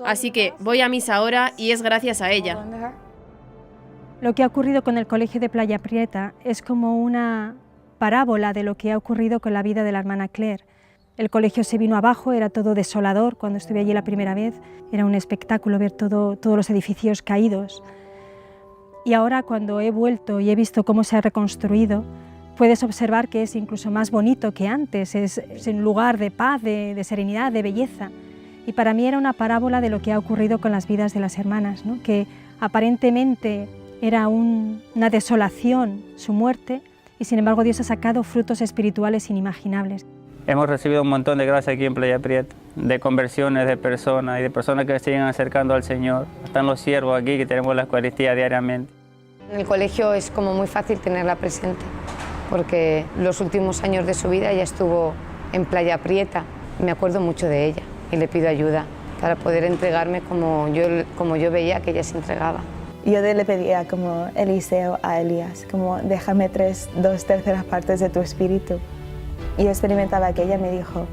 Así que voy a misa ahora y es gracias a ella. Lo que ha ocurrido con el colegio de Playa Prieta es como una parábola de lo que ha ocurrido con la vida de la hermana Claire. El colegio se vino abajo, era todo desolador cuando estuve allí la primera vez, era un espectáculo ver todos los edificios caídos. Y ahora cuando he vuelto y he visto cómo se ha reconstruido, puedes observar que es incluso más bonito que antes, es un lugar de paz, de serenidad, de belleza. Y para mí era una parábola de lo que ha ocurrido con las vidas de las hermanas, ¿no? Que aparentemente era una desolación su muerte, y sin embargo Dios ha sacado frutos espirituales inimaginables. Hemos recibido un montón de gracia aquí en Playa Prieta, de conversiones de personas y de personas que se siguen acercando al Señor. Están los siervos aquí que tenemos la Eucaristía diariamente. En el colegio es como muy fácil tenerla presente, porque los últimos años de su vida ella estuvo en Playa Prieta. Me acuerdo mucho de ella y le pido ayuda para poder entregarme como yo veía que ella se entregaba. Yo le pedía como Eliseo a Elías, como déjame 2/3 partes de tu espíritu. Y yo experimentaba que ella me dijo,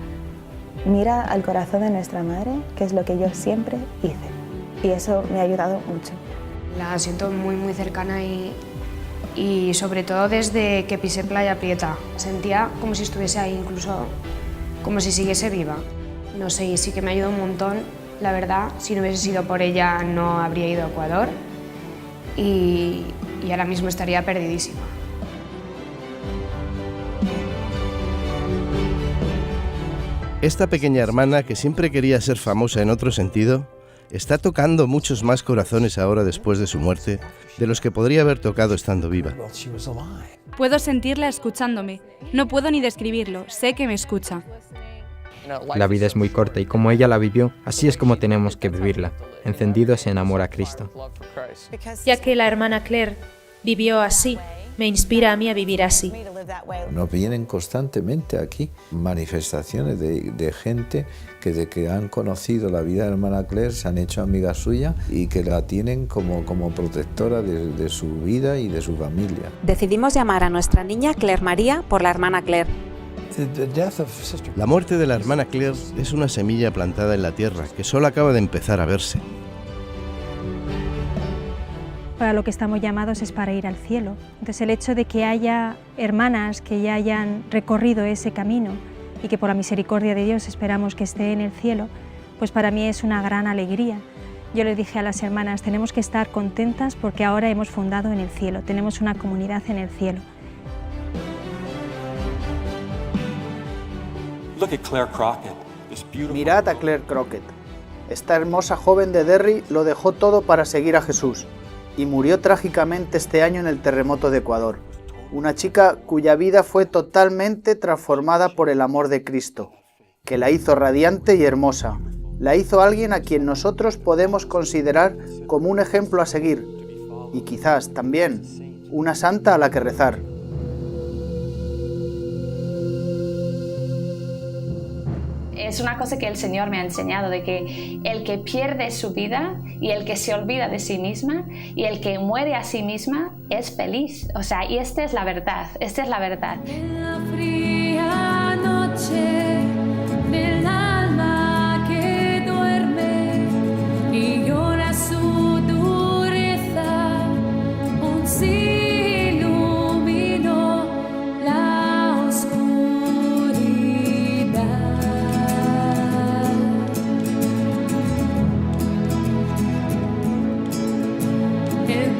mira al corazón de nuestra madre, que es lo que yo siempre hice. Y eso me ha ayudado mucho. La siento muy muy cercana y sobre todo desde que pisé Playa Prieta. Sentía como si estuviese ahí, incluso como si siguiese viva. No sé, y sí que me ayudó un montón, la verdad. Si no hubiese sido por ella no habría ido a Ecuador y ahora mismo estaría perdidísima. Esta pequeña hermana, que siempre quería ser famosa en otro sentido, está tocando muchos más corazones ahora después de su muerte de los que podría haber tocado estando viva. Puedo sentirla escuchándome. No puedo ni describirlo, sé que me escucha. La vida es muy corta y como ella la vivió, así es como tenemos que vivirla, encendidos en amor a Cristo. Ya que la hermana Claire vivió así, me inspira a mí a vivir así. Nos vienen constantemente aquí manifestaciones de gente que de que han conocido la vida de la hermana Claire se han hecho amigas suyas y que la tienen como protectora de su vida y de su familia. Decidimos llamar a nuestra niña Claire María por la hermana Claire. La muerte de la hermana Claire es una semilla plantada en la tierra que solo acaba de empezar a verse. Para lo que estamos llamados es para ir al cielo. Entonces el hecho de que haya hermanas que ya hayan recorrido ese camino y que por la misericordia de Dios esperamos que esté en el cielo, pues para mí es una gran alegría. Yo le dije a las hermanas, tenemos que estar contentas porque ahora hemos fundado en el cielo, tenemos una comunidad en el cielo. Mirad a Claire Crockett. Esta hermosa joven de Derry lo dejó todo para seguir a Jesús y murió trágicamente este año en el terremoto de Ecuador. Una chica cuya vida fue totalmente transformada por el amor de Cristo, que la hizo radiante y hermosa. La hizo alguien a quien nosotros podemos considerar como un ejemplo a seguir y quizás también una santa a la que rezar. Es una cosa que el Señor me ha enseñado, de que el que pierde su vida y el que se olvida de sí misma y el que muere a sí misma es feliz. O sea, y esta es la verdad, esta es la verdad. En la fría noche del alma que duerme y llora su dureza, un sí iluminó la oscuridad. El